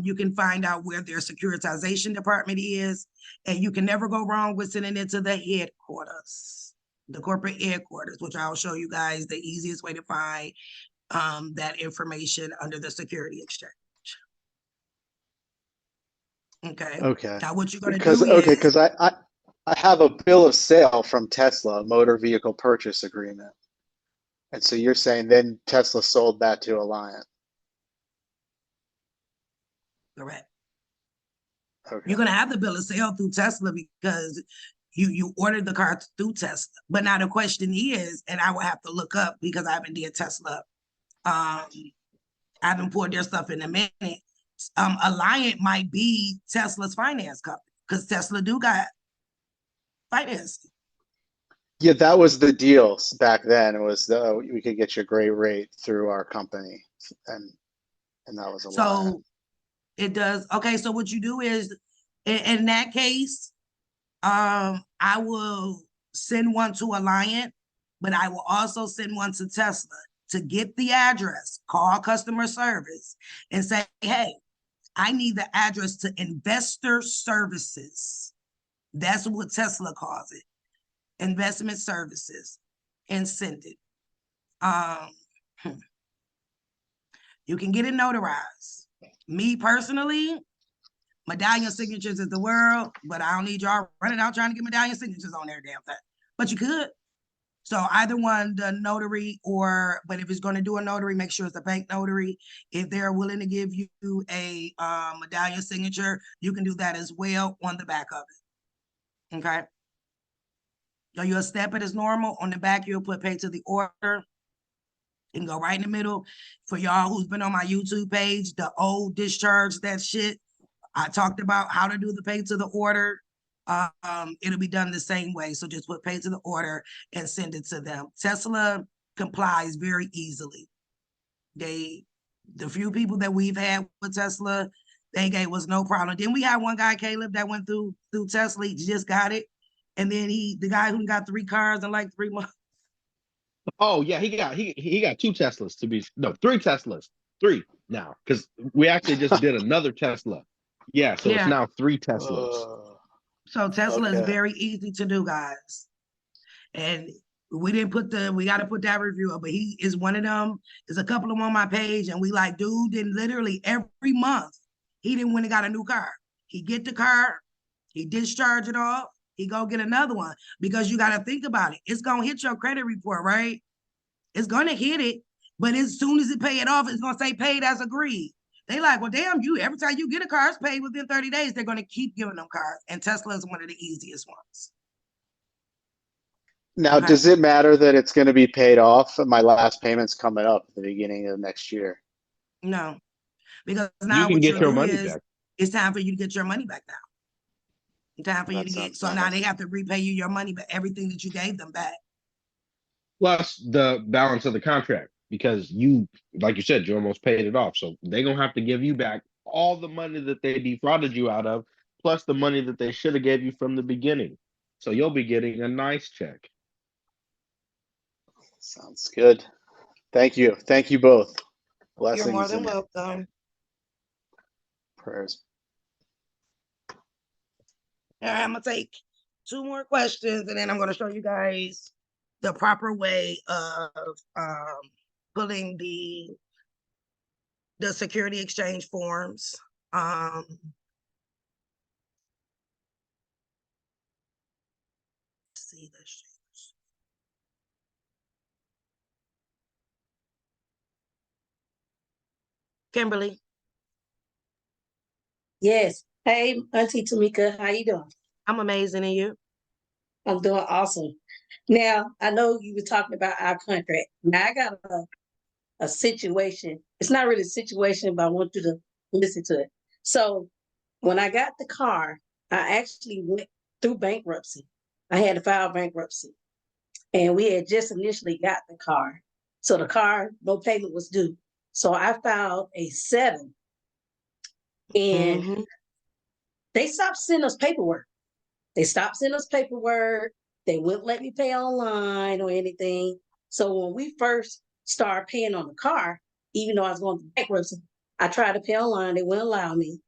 You can find out where their securitization department is, and you can never go wrong with sending it to the headquarters, the corporate headquarters, which I'll show you guys the easiest way to find that information under the security exchange. Okay. Okay. Now what you're going to Because do is, because I have a bill of sale from Tesla, a motor vehicle purchase agreement. And so you're saying then Tesla sold that to Alliant. correct. Okay. You're going to have the bill of sale through Tesla because you ordered the car through Tesla. But now the question is, and I will have to look up because I haven't did Tesla. I haven't poured their stuff in a minute. Alliant might be Tesla's finance company because Tesla do got financing. Yeah, that was the deal back then. It was we could get you a great rate through our company, and that was Alliant. So it does. Okay, so what you do is, in that case, I will send one to Alliant, but I will also send one to Tesla to get the address, call customer service, and say, hey, I need the address to investor services. That's what Tesla calls it, investment services, and send it. You can get it notarized. Me personally, medallion signatures is the world, but I don't need y'all running out trying to get medallion signatures on every damn thing. But you could. So either one, the notary, but if it's going to do a notary, make sure it's a bank notary. If they're willing to give you a medallion signature, you can do that as well on the back of it. Okay. So you'll step it as normal. On the back, you'll put pay to the order. You can go right in the middle. For y'all who's been on my YouTube page, the old discharge, that shit, I talked about how to do the pay to the order. It'll be done the same way. So just put pay to the order and send it to them. Tesla complies very easily. The few people that we've had with Tesla, they gave us no problem. Then we had one guy, Caleb, that went through Tesla. He just got it. And then the guy who got 3 cars in like 3 months. Oh yeah, he got 2 Teslas three Teslas. 3 now, because we actually just did another Tesla. Yeah, so it's now 3 Teslas. So Tesla is very easy to do, guys. And we got to put that review up, but he is one of them. There's a couple of them on my page, and we like, dude, then literally every month, he didn't went and got a new car. He get the car, he discharge it off, he go get another one, because you got to think about it. It's going to hit your credit report, right? It's going to hit it, but as soon as it pay it off, it's going to say paid as agreed. They like, well, damn, every time you get a car, it's paid within 30 days. They're going to keep giving them cars. And Tesla is one of the easiest ones. Now, does it matter that it's going to be paid off? My last payment's coming up at the beginning of next year. No, because now you can get your money back. It's time for you to get your money back now. It's time for you to get, so now they have to repay you your money, but everything that you gave them back. Plus the balance of the contract, because you, like you said, you almost paid it off. So they're going to have to give you back all the money that they defrauded you out of, plus the money that they should have gave you from the beginning. So you'll be getting a nice check. Sounds good. Thank you. Thank you both. Blessings. You're more than welcome. Prayers. All right, I'm going to take 2 more questions, and then I'm going to show you guys the proper way of pulling the security exchange forms. See this. Kimberly. Yes. Hey, Auntie Tamika, how you doing? I'm amazing, and you? I'm doing awesome. Now, I know you were talking about our contract. Now, I got a situation. It's not really a situation, but I want you to listen to it. So, when I got the car, I actually went through bankruptcy. I had to file bankruptcy. And we had just initially got the car. So, the car, no payment was due. So I filed a 7, and Mhm. they stopped sending us paperwork. They stopped sending us paperwork. They wouldn't let me pay online or anything. So when we first started paying on the car, even though I was going through bankruptcy, I tried to pay online. They wouldn't allow me.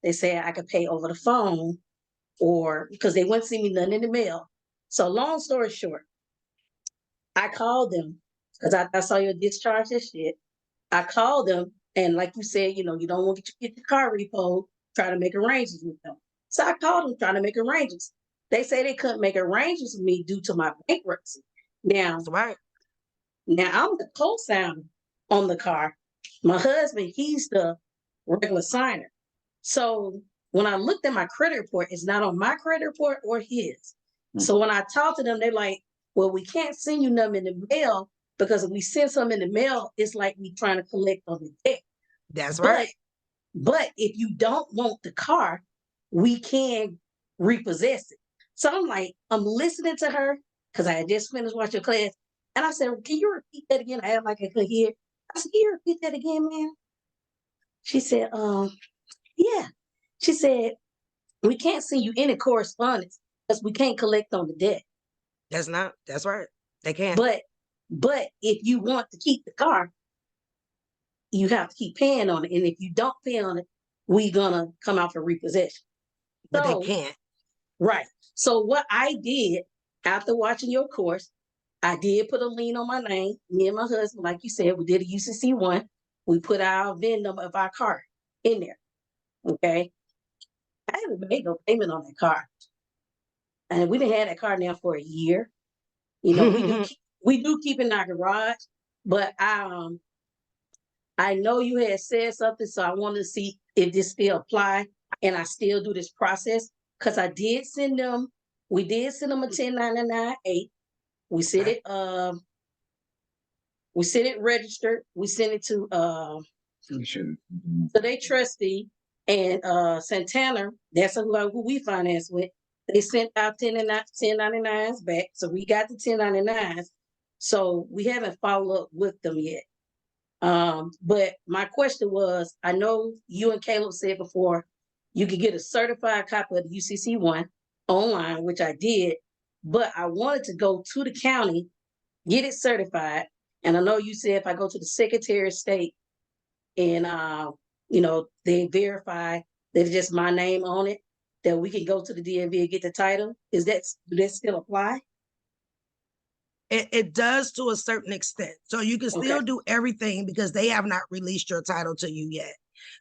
They said I could pay over the phone, or because they wouldn't send me nothing in the mail. So long story short, I called them because I saw your discharge and shit. I called them, and like you said, you don't want to get the car repo, try to make arrangements with them. So I called them trying to make arrangements. They say they couldn't make arrangements with me due to my bankruptcy. Now, That's right. I'm the co-signer on the car. My husband, he's the regular signer. So when I looked at my credit report, it's not on my credit report or his. So when I talked to them, they're like, well, we can't send you nothing in the mail because if we send something in the mail, it's like we trying to collect on the debt. That's right. But if you don't want the car, we can repossess it. So I'm like, I'm listening to her because I had just finished watching class. And I said, can you repeat that again? I act like I could hear. I said, can you repeat that again, man? She said, yeah. She said, we can't send you any correspondence because we can't collect on the debt. That's right. They can't. But if you want to keep the car, you have to keep paying on it. And if you don't pay on it, we're gonna come out for repossession. But So, they can't. right. So what I did after watching your course, I did put a lien on my name. Me and my husband, like you said, we did a UCC1. We put our VIN number of our car in there. Okay. I haven't made no payment on that car. And we didn't have that car now for a year. We do keep it in our garage, but I know you had said something, so I wanted to see if this still apply, and I still do this process because we did send them a 1099-8. We sent it registered. We sent it to they trustee, and Santana, that's who we finance with. They sent out 1099s back, so we got the 1099s. So we haven't followed up with them yet. But my question was, I know you and Caleb said before, you could get a certified copy of the UCC1 online, which I did, but I wanted to go to the county, get it certified. And I know you said if I go to the Secretary of State and, they verify that it's just my name on it, that we can go to the DMV and get the title. Do that still apply? It does to a certain extent. So you can still do everything because they have not released your title to you yet.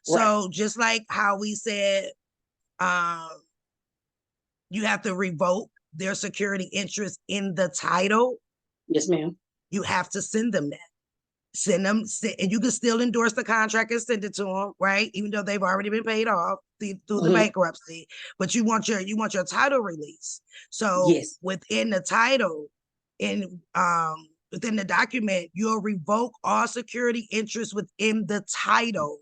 So just like how we said, you have to revoke their security interest in the title. Yes, ma'am. You have to send them that. And you can still endorse the contract and send it to them, right? Even though they've already been paid off through the bankruptcy, but you want your title release. So within the title, within the document, you'll revoke all security interest within the title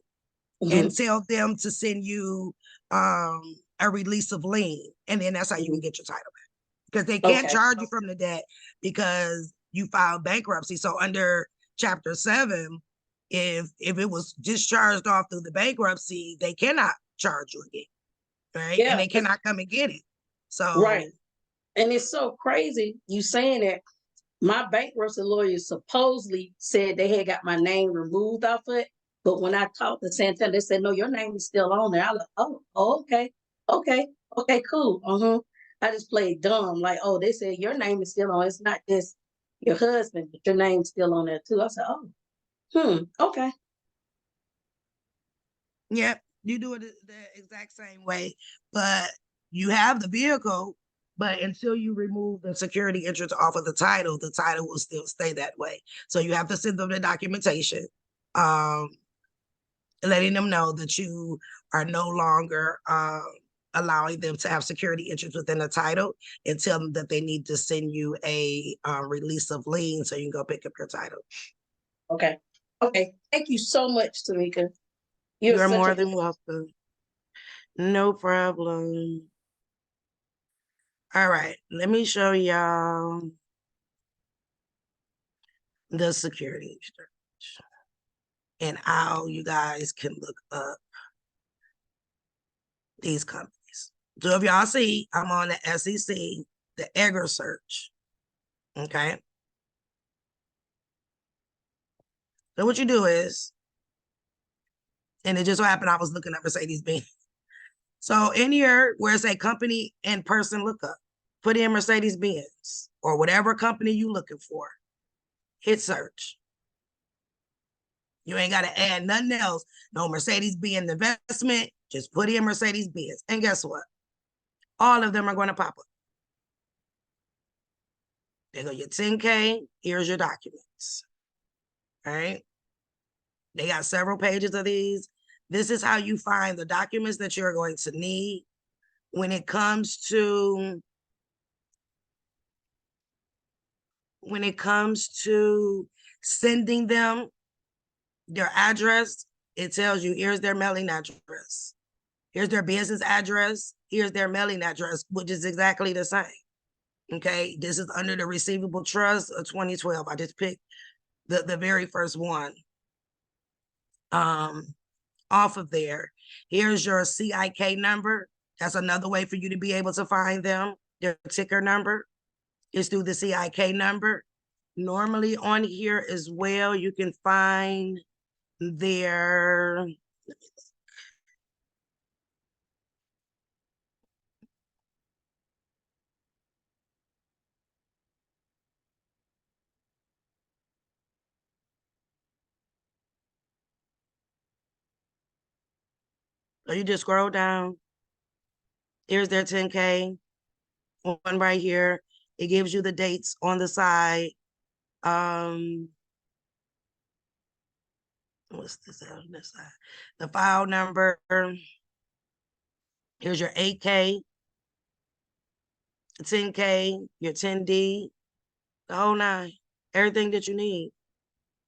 and tell them to send you a release of lien, and then that's how you can get your title back, because they can't charge you from the debt because you filed bankruptcy. So under Chapter 7, if it was discharged off through the bankruptcy, they cannot charge you again, right? And they cannot come and get it. So and it's so crazy you saying that. My bankruptcy lawyer supposedly said they had got my name removed off it, but when I talked to Santana, they said, no, your name is still on there. I was like, okay, cool. I just played dumb, like, they said your name is still on. It's not just your husband, but your name's still on there too. I said, okay. Yep, you do it the exact same way, but you have the vehicle. But until you remove the security interest off of the title will still stay that way. So you have to send them the documentation, letting them know that you are no longer allowing them to have security interest within the title, and tell them that they need to send you a release of lien so you can go pick up your title. Okay. Thank you so much, Tamika. You're more than welcome. No problem. All right, let me show y'all the security. and how you guys can look up these companies. So if y'all see, I'm on the SEC, the EDGAR search, okay? So what you do is, and it just so happened I was looking up Mercedes-Benz. So in here, where it's a company and person lookup, put in Mercedes-Benz or whatever company you looking for. Hit search. You ain't got to add nothing else. No Mercedes-Benz investment. Just put in Mercedes-Benz. And guess what? All of them are going to pop up. They go your 10K. Here's your documents. All right. They got several pages of these. This is how you find the documents that you're going to need when it comes to sending them their address. It tells you here's their mailing address. Here's their business address. Here's their mailing address, which is exactly the same. Okay, this is under the Receivable Trust of 2012. I just picked the very first one off of there. Here's your CIK number. That's another way for you to be able to find them. Their ticker number is through the CIK number. Normally on here as well, you can find their, so you just scroll down. Here's their 10K, one right here. It gives you the dates on the side. What's this on this side? The file number. Here's your 8K, 10K, your 10D, the whole nine. Everything that you need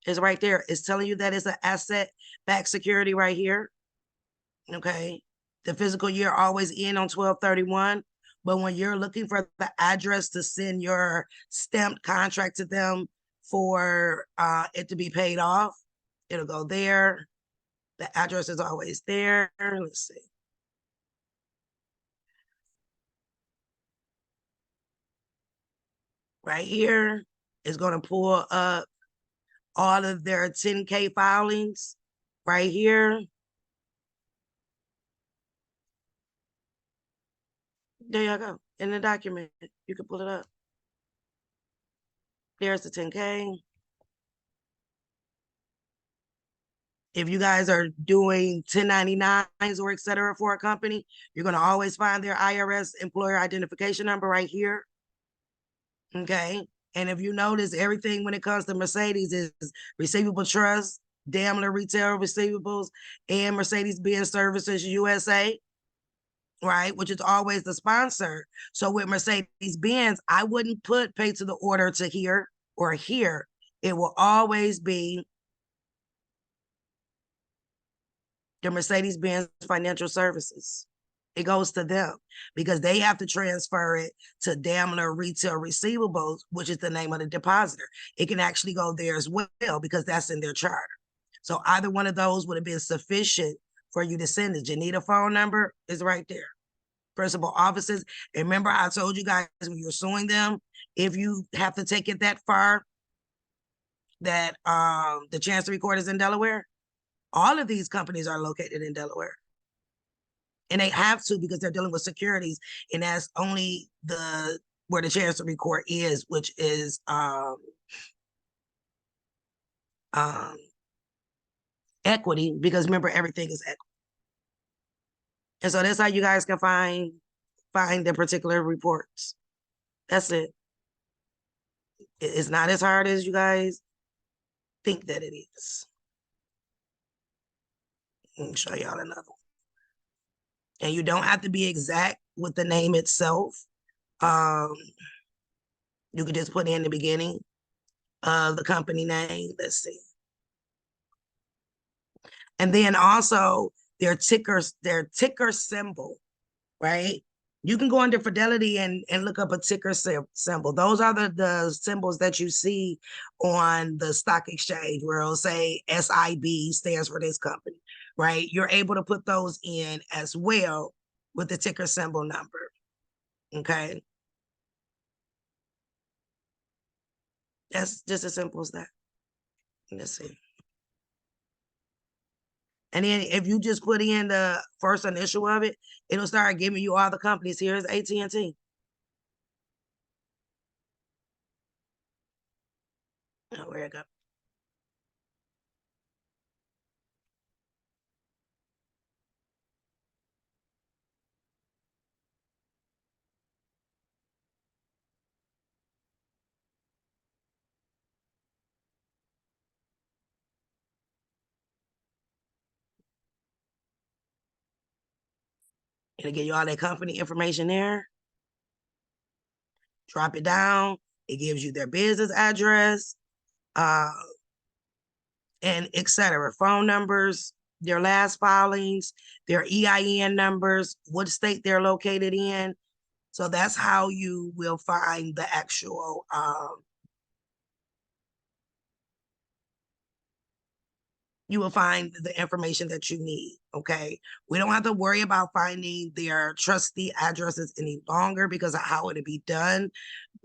is right there. It's telling you that it's an asset-backed security right here. Okay. The fiscal year always end on 12/31. But when you're looking for the address to send your stamped contract to them for it to be paid off, it'll go there. The address is always there. Let's see. Right here is going to pull up all of their 10K filings right here. There you go. In the document, you can pull it up. There's the 10K. If you guys are doing 1099s or et cetera for a company, you're going to always find their IRS employer identification number right here. Okay. And if you notice, everything when it comes to Mercedes is Receivable Trust, Daimler Retail Receivables, and Mercedes-Benz Services USA, right? Which is always the sponsor. So with Mercedes-Benz, I wouldn't put pay to the order to here or here. It will always be the Mercedes-Benz Financial Services. It goes to them because they have to transfer it to Daimler Retail Receivables, which is the name of the depositor. It can actually go there as well because that's in their charter. So either one of those would have been sufficient for you to send it. Janita phone number is right there. Principal offices. And remember, I told you guys when you're suing them, if you have to take it that far, that the Chancery Court is in Delaware, all of these companies are located in Delaware. And they have to because they're dealing with securities, and that's only where the Chancery Court is, which is equity, because remember, everything is equity. And so that's how you guys can find the particular reports. That's it. It's not as hard as you guys think that it is. Let me show y'all another one. And you don't have to be exact with the name itself. You could just put in the beginning of the company name. Let's see. And then also their ticker symbol, right? You can go under Fidelity and look up a ticker symbol. Those are the symbols that you see on the stock exchange where it'll say SIB stands for this company, right? You're able to put those in as well with the ticker symbol number, okay? That's just as simple as that. Let's see. And then if you just put in the first initial of it, it'll start giving you all the companies. Here's AT&T. Oh, where it go? It'll give you all that company information there. Drop it down. It gives you their business address, and etc. Phone numbers, their last filings, their EIN numbers, what state they're located in. So that's how you will find the actual you will find the information that you need, okay? We don't have to worry about finding their trustee addresses any longer because of how it'll be done.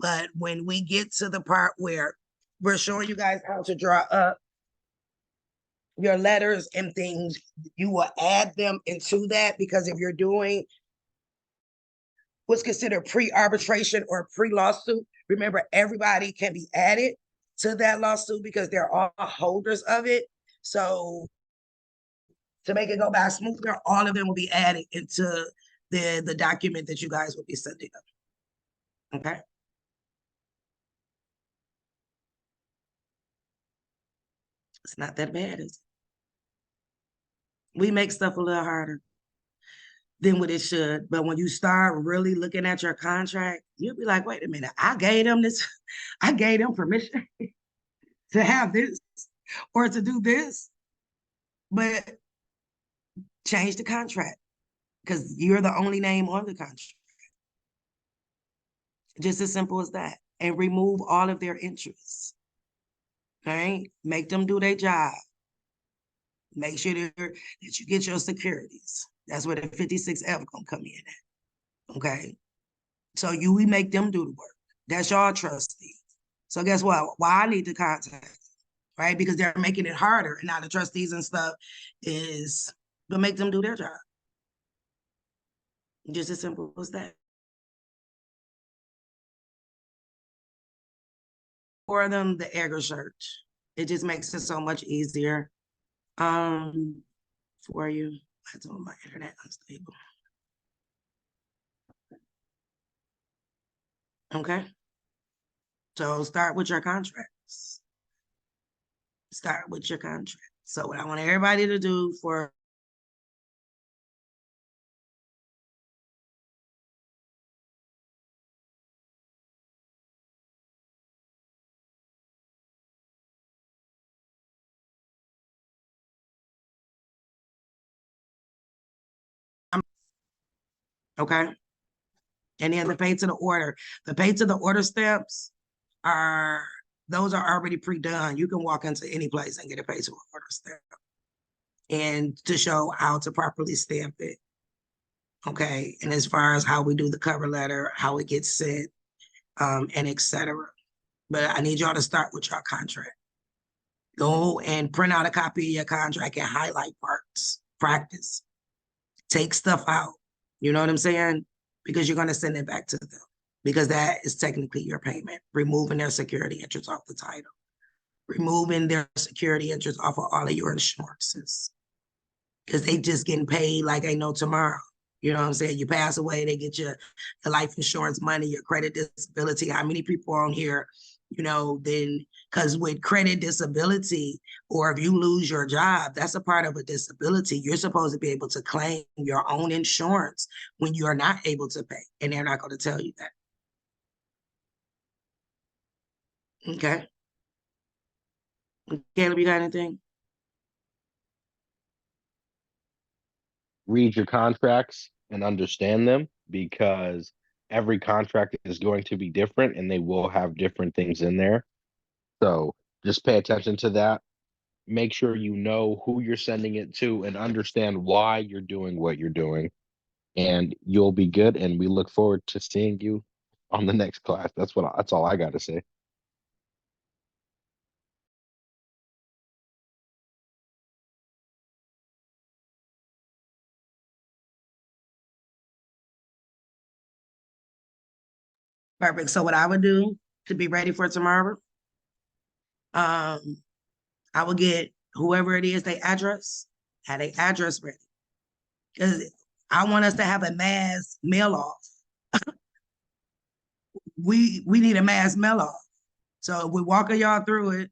But when we get to the part where we're showing you guys how to draw up your letters and things, you will add them into that, because if you're doing what's considered pre-arbitration or pre-lawsuit, remember everybody can be added to that lawsuit because they're all holders of it. So to make it go by smoother, all of them will be added into the document that you guys will be sending them. Okay. It's not that bad, is it? We make stuff a little harder than what it should. But when you start really looking at your contract, you'll be like, wait a minute, I gave them this, I gave them permission to have this or to do this. But change the contract because you're the only name on the contract. Just as simple as that. And remove all of their interests. Okay? Make them do their job. Make sure that you get your securities. That's where the 56F gonna come in at. Okay? So we make them do the work. That's your trustee. So guess what? Why I need to contact, right? Because they're making it harder. And now the trustees and stuff is to make them do their job. Just as simple as that. For them, the EDGAR search. It just makes it so much easier for you. I told my internet unstable. Okay. So start with your contracts. Start with your contract. So what I want everybody to do for okay. And then the pay to the order. The pay to the order steps those are already pre-done. You can walk into any place and get a pay to order step. And to show how to properly stamp it. Okay. And as far as how we do the cover letter, how it gets sent, and etc. But I need y'all to start with your contract. Go and print out a copy of your contract and highlight parts. Practice. Take stuff out. You know what I'm saying? Because you're going to send it back to them. Because that is technically your payment. Removing their security interest off the title. Removing their security interest off of all of your insurances. Because they just getting paid like ain't no tomorrow. You know what I'm saying? You pass away, they get your life insurance money, your credit disability. How many people on here, you know, then, because with credit disability, or if you lose your job, that's a part of a disability. You're supposed to be able to claim your own insurance when you are not able to pay, and they're not going to tell you that. Okay. Caleb, you got anything? Read your contracts and understand them. because every contract is going to be different and they will have different things in there. So just pay attention to that. Make sure you know who you're sending it to and understand why you're doing what you're doing, and you'll be good. And we look forward to seeing you on the next class. That's all I got to say. Perfect. So what I would do to be ready for tomorrow, I will get whoever it is, their address, have their address ready. Because I want us to have a mass mail off. We need a mass mail off. So if we walking y'all through it,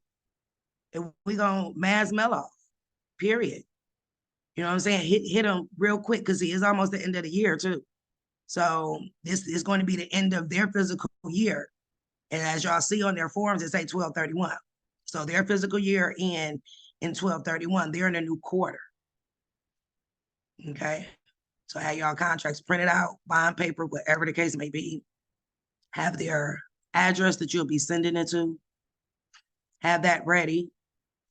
we gonna mass mail off, period. You know what I'm saying? Hit them real quick because it's almost the end of the year too. So this is going to be the end of their physical year. And as y'all see on their forms, it say 12/31. So their physical year in 12/31, they're in a new quarter. Okay. So have y'all contracts printed out, bond paper, whatever the case may be. Have their address that you'll be sending it to. Have that ready.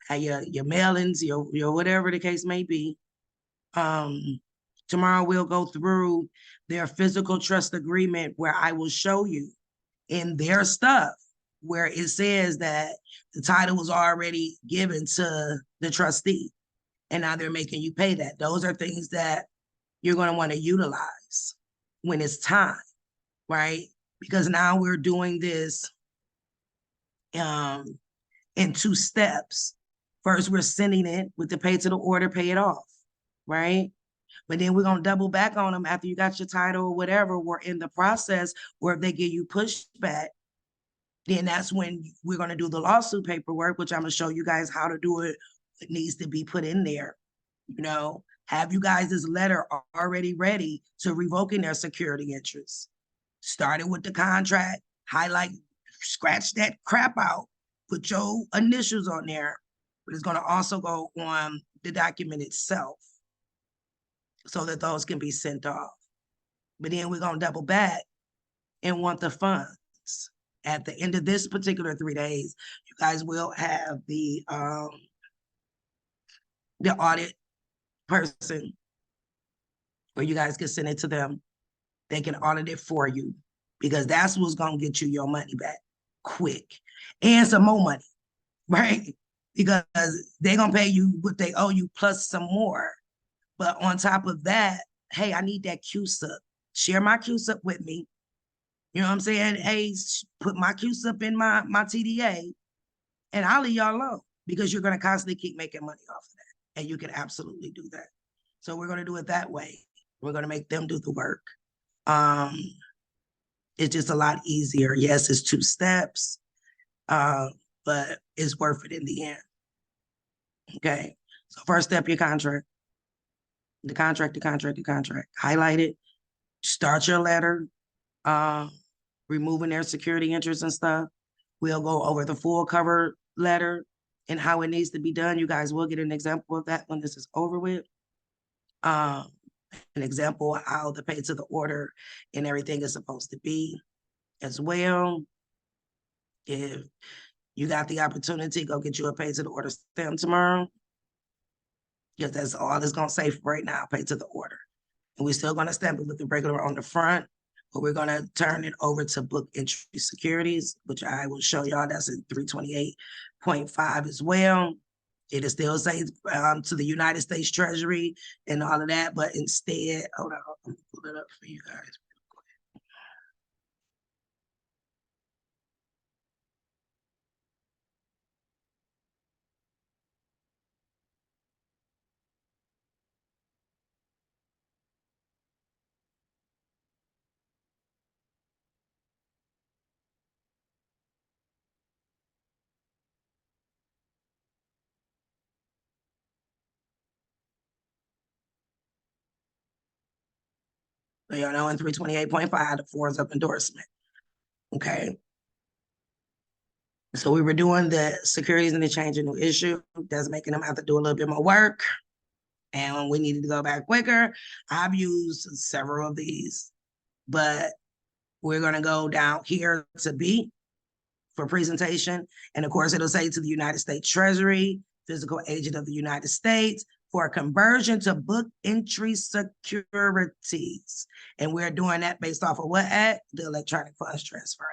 Have your mailings, your whatever the case may be. Tomorrow we'll go through their physical trust agreement where I will show you in their stuff where it says that the title was already given to the trustee and now they're making you pay that. Those are things that you're going to want to utilize when it's time, right? Because now we're doing this in 2 steps. First, we're sending it with the pay to the order, pay it off, right? But then we're going to double back on them after you got your title or whatever. We're in the process where if they give you pushback, then that's when we're going to do the lawsuit paperwork, which I'm going to show you guys how to do it. It needs to be put in there. You know, have you guys this letter already ready to revoking their security interests. Starting with the contract, highlight, scratch that crap out, put your initials on there, but it's going to also go on the document itself so that those can be sent off. But then we're going to double back and want the funds. At the end of this particular 3 days, you guys will have the audit person where you guys can send it to them. They can audit it for you because that's what's going to get you your money back quick and some more money, right? Because they're going to pay you what they owe you plus some more. But on top of that, hey, I need that QSUP. Share my QSUP with me. You know what I'm saying? Hey, put my QSUP in my TDA and I'll leave y'all alone because you're going to constantly keep making money off of that. And you can absolutely do that. So we're going to do it that way. We're going to make them do the work. It's just a lot easier. Yes, it's 2 steps, but it's worth it in the end. Okay. So first step, your contract. The contract. Highlight it. Start your letter. Removing their security interests and stuff. We'll go over the full cover letter and how it needs to be done. You guys will get an example of that when this is over with. An example of how the pay to the order and everything is supposed to be as well. If you got the opportunity, go get you a pay to the order stamp tomorrow. Because that's all it's going to say for right now, pay to the order. And we're still going to stamp it with the regular on the front, but we're going to turn it over to book entry securities, which I will show y'all. That's in 328.5 as well. It still says to the United States Treasury and all of that, but instead, hold on, I'm going to pull it up for you guys. So y'all know in 328.5, the 4 is up endorsement. Okay. So we were doing the securities and the change in new issue. That's making them have to do a little bit more work. And when we needed to go back quicker, I've used several of these but we're going to go down here to B for presentation. And of course, it'll say to the United States Treasury, physical agent of the United States, for a conversion to book entry securities. And we're doing that based off of what act? The Electronic Funds Transfer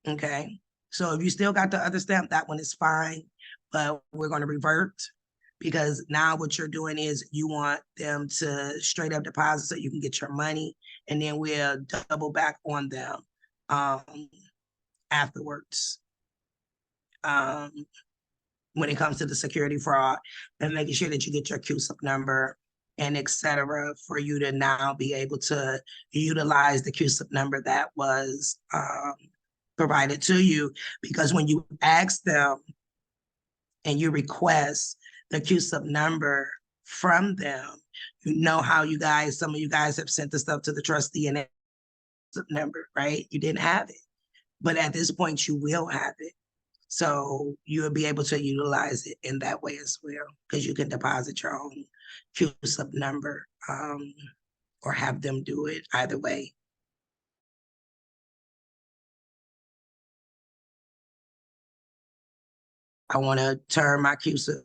Act. Okay. So if you still got the other stamp, that one is fine, but we're going to revert, because now what you're doing is you want them to straight up deposit so you can get your money, and then we'll double back on them afterwards. When it comes to the security fraud, and making sure that you get your CUSIP number and et cetera, for you to now be able to utilize the CUSIP number that was provided to you. Because when you ask them and you request the CUSIP number from them, you know how you guys, some of you guys have sent the stuff to the trustee and CUSIP number, right? You didn't have it, but at this point you will have it. So you will be able to utilize it in that way as well, because you can deposit your own CUSIP number or have them do it either way. I want to turn my CUSIP.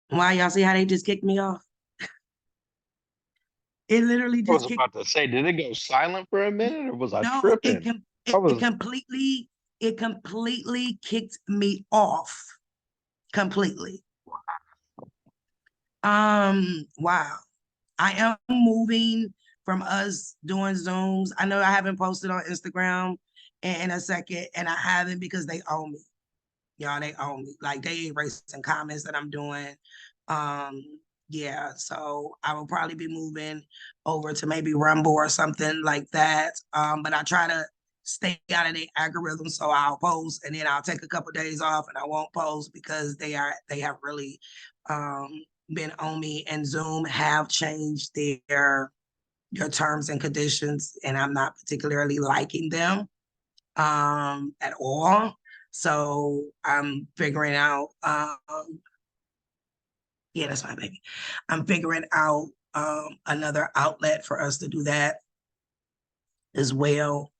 Why, y'all see how they just kicked me off? It literally I was just kicked. about to say, did it go silent for a minute, or was I No, tripping? it completely kicked me off. Completely. Wow. I am moving from us doing Zooms. I know I haven't posted on Instagram in a second, and I haven't because they owe me. Y'all, they owe me. Like, they erasing comments that I'm doing. Yeah, so I will probably be moving over to maybe Rumble or something like that. But I try to stay out of the algorithm, so I'll post and then I'll take a couple of days off and I won't post, because they have really been on me, and Zoom have changed their terms and conditions, and I'm not particularly liking them at all. So I'm figuring out yeah, that's my baby. I'm figuring out another outlet for us to do that as well,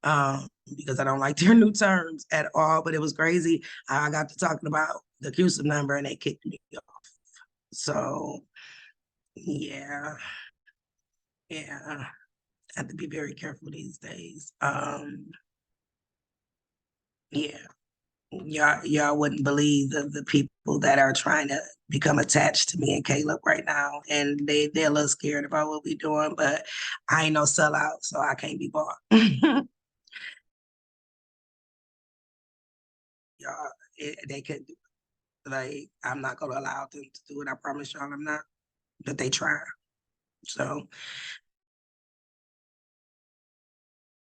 because I don't like their new terms at all. But it was crazy. I got to talking about the CUSIP number and they kicked me off. So yeah, I have to be very careful these days. Yeah. Y'all wouldn't believe the people that are trying to become attached to me and Caleb right now, and they're a little scared about what we're doing, but I ain't no sellout, so I can't be bought. Y'all, they could do it. Like, I'm not gonna allow them to do it. I promise y'all, I'm not. But they try. So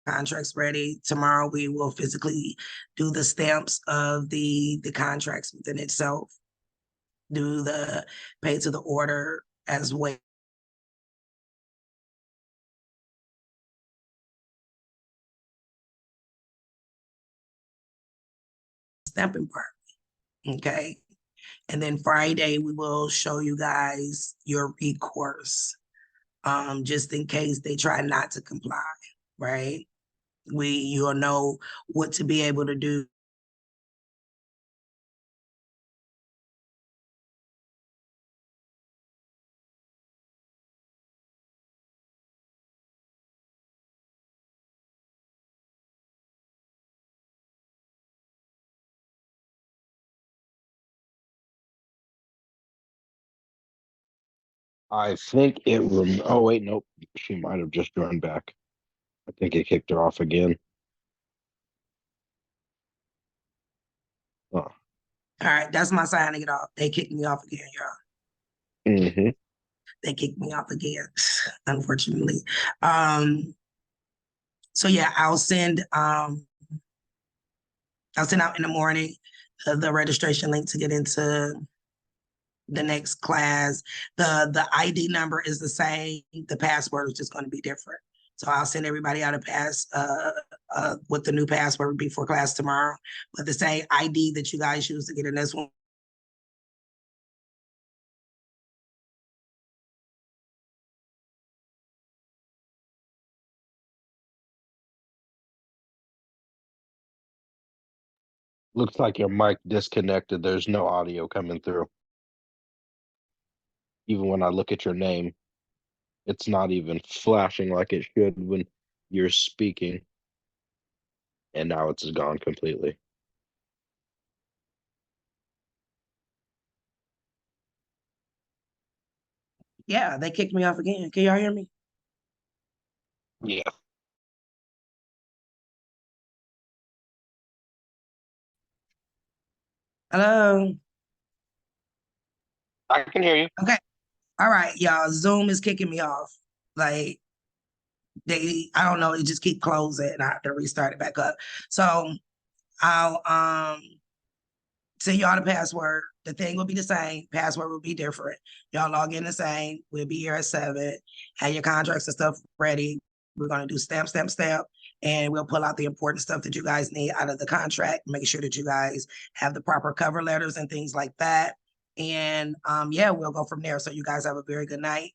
contracts ready. Tomorrow we will physically do the stamps of the contracts within itself. Do the pay to the order as well. Stamping part. Okay. And then Friday, we will show you guys your recourse, just in case they try not to comply, right? You'll know what to be able to do. I think it oh wait, nope. She might have just joined back. I think it kicked her off again. All right, that's my sign to get off. They kicked me off again, y'all. Mm-hmm. They kicked me off again, unfortunately. So yeah, I'll send out in the morning the registration link to get into the next class. The ID number is the same. The password is just going to be different. So I'll send everybody out a pass what the new password would be for class tomorrow. But the same ID that you guys use to get in this one. Looks like your mic disconnected. There's no audio coming through. Even when I look at your name, it's not even flashing like it should when you're speaking. And now it's gone completely. Yeah, they kicked me off again. Can y'all hear me? Yeah. Hello? I can hear you. Okay. All right, y'all. Zoom is kicking me off. Like, I don't know, it just keep closing and I have to restart it back up. So I'll send y'all the password. The thing will be the same. Password will be different. Y'all log in the same. We'll be here at 7. Have your contracts and stuff ready. We're going to do stamp, and we'll pull out the important stuff that you guys need out of the contract. Make sure that you guys have the proper cover letters and things like that. And yeah, we'll go from there. So you guys have a very good night.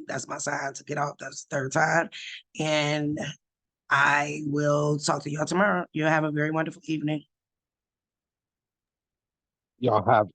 That's my sign to get off. That's the 3rd time. And I will talk to y'all tomorrow. You'll have a very wonderful evening. Y'all have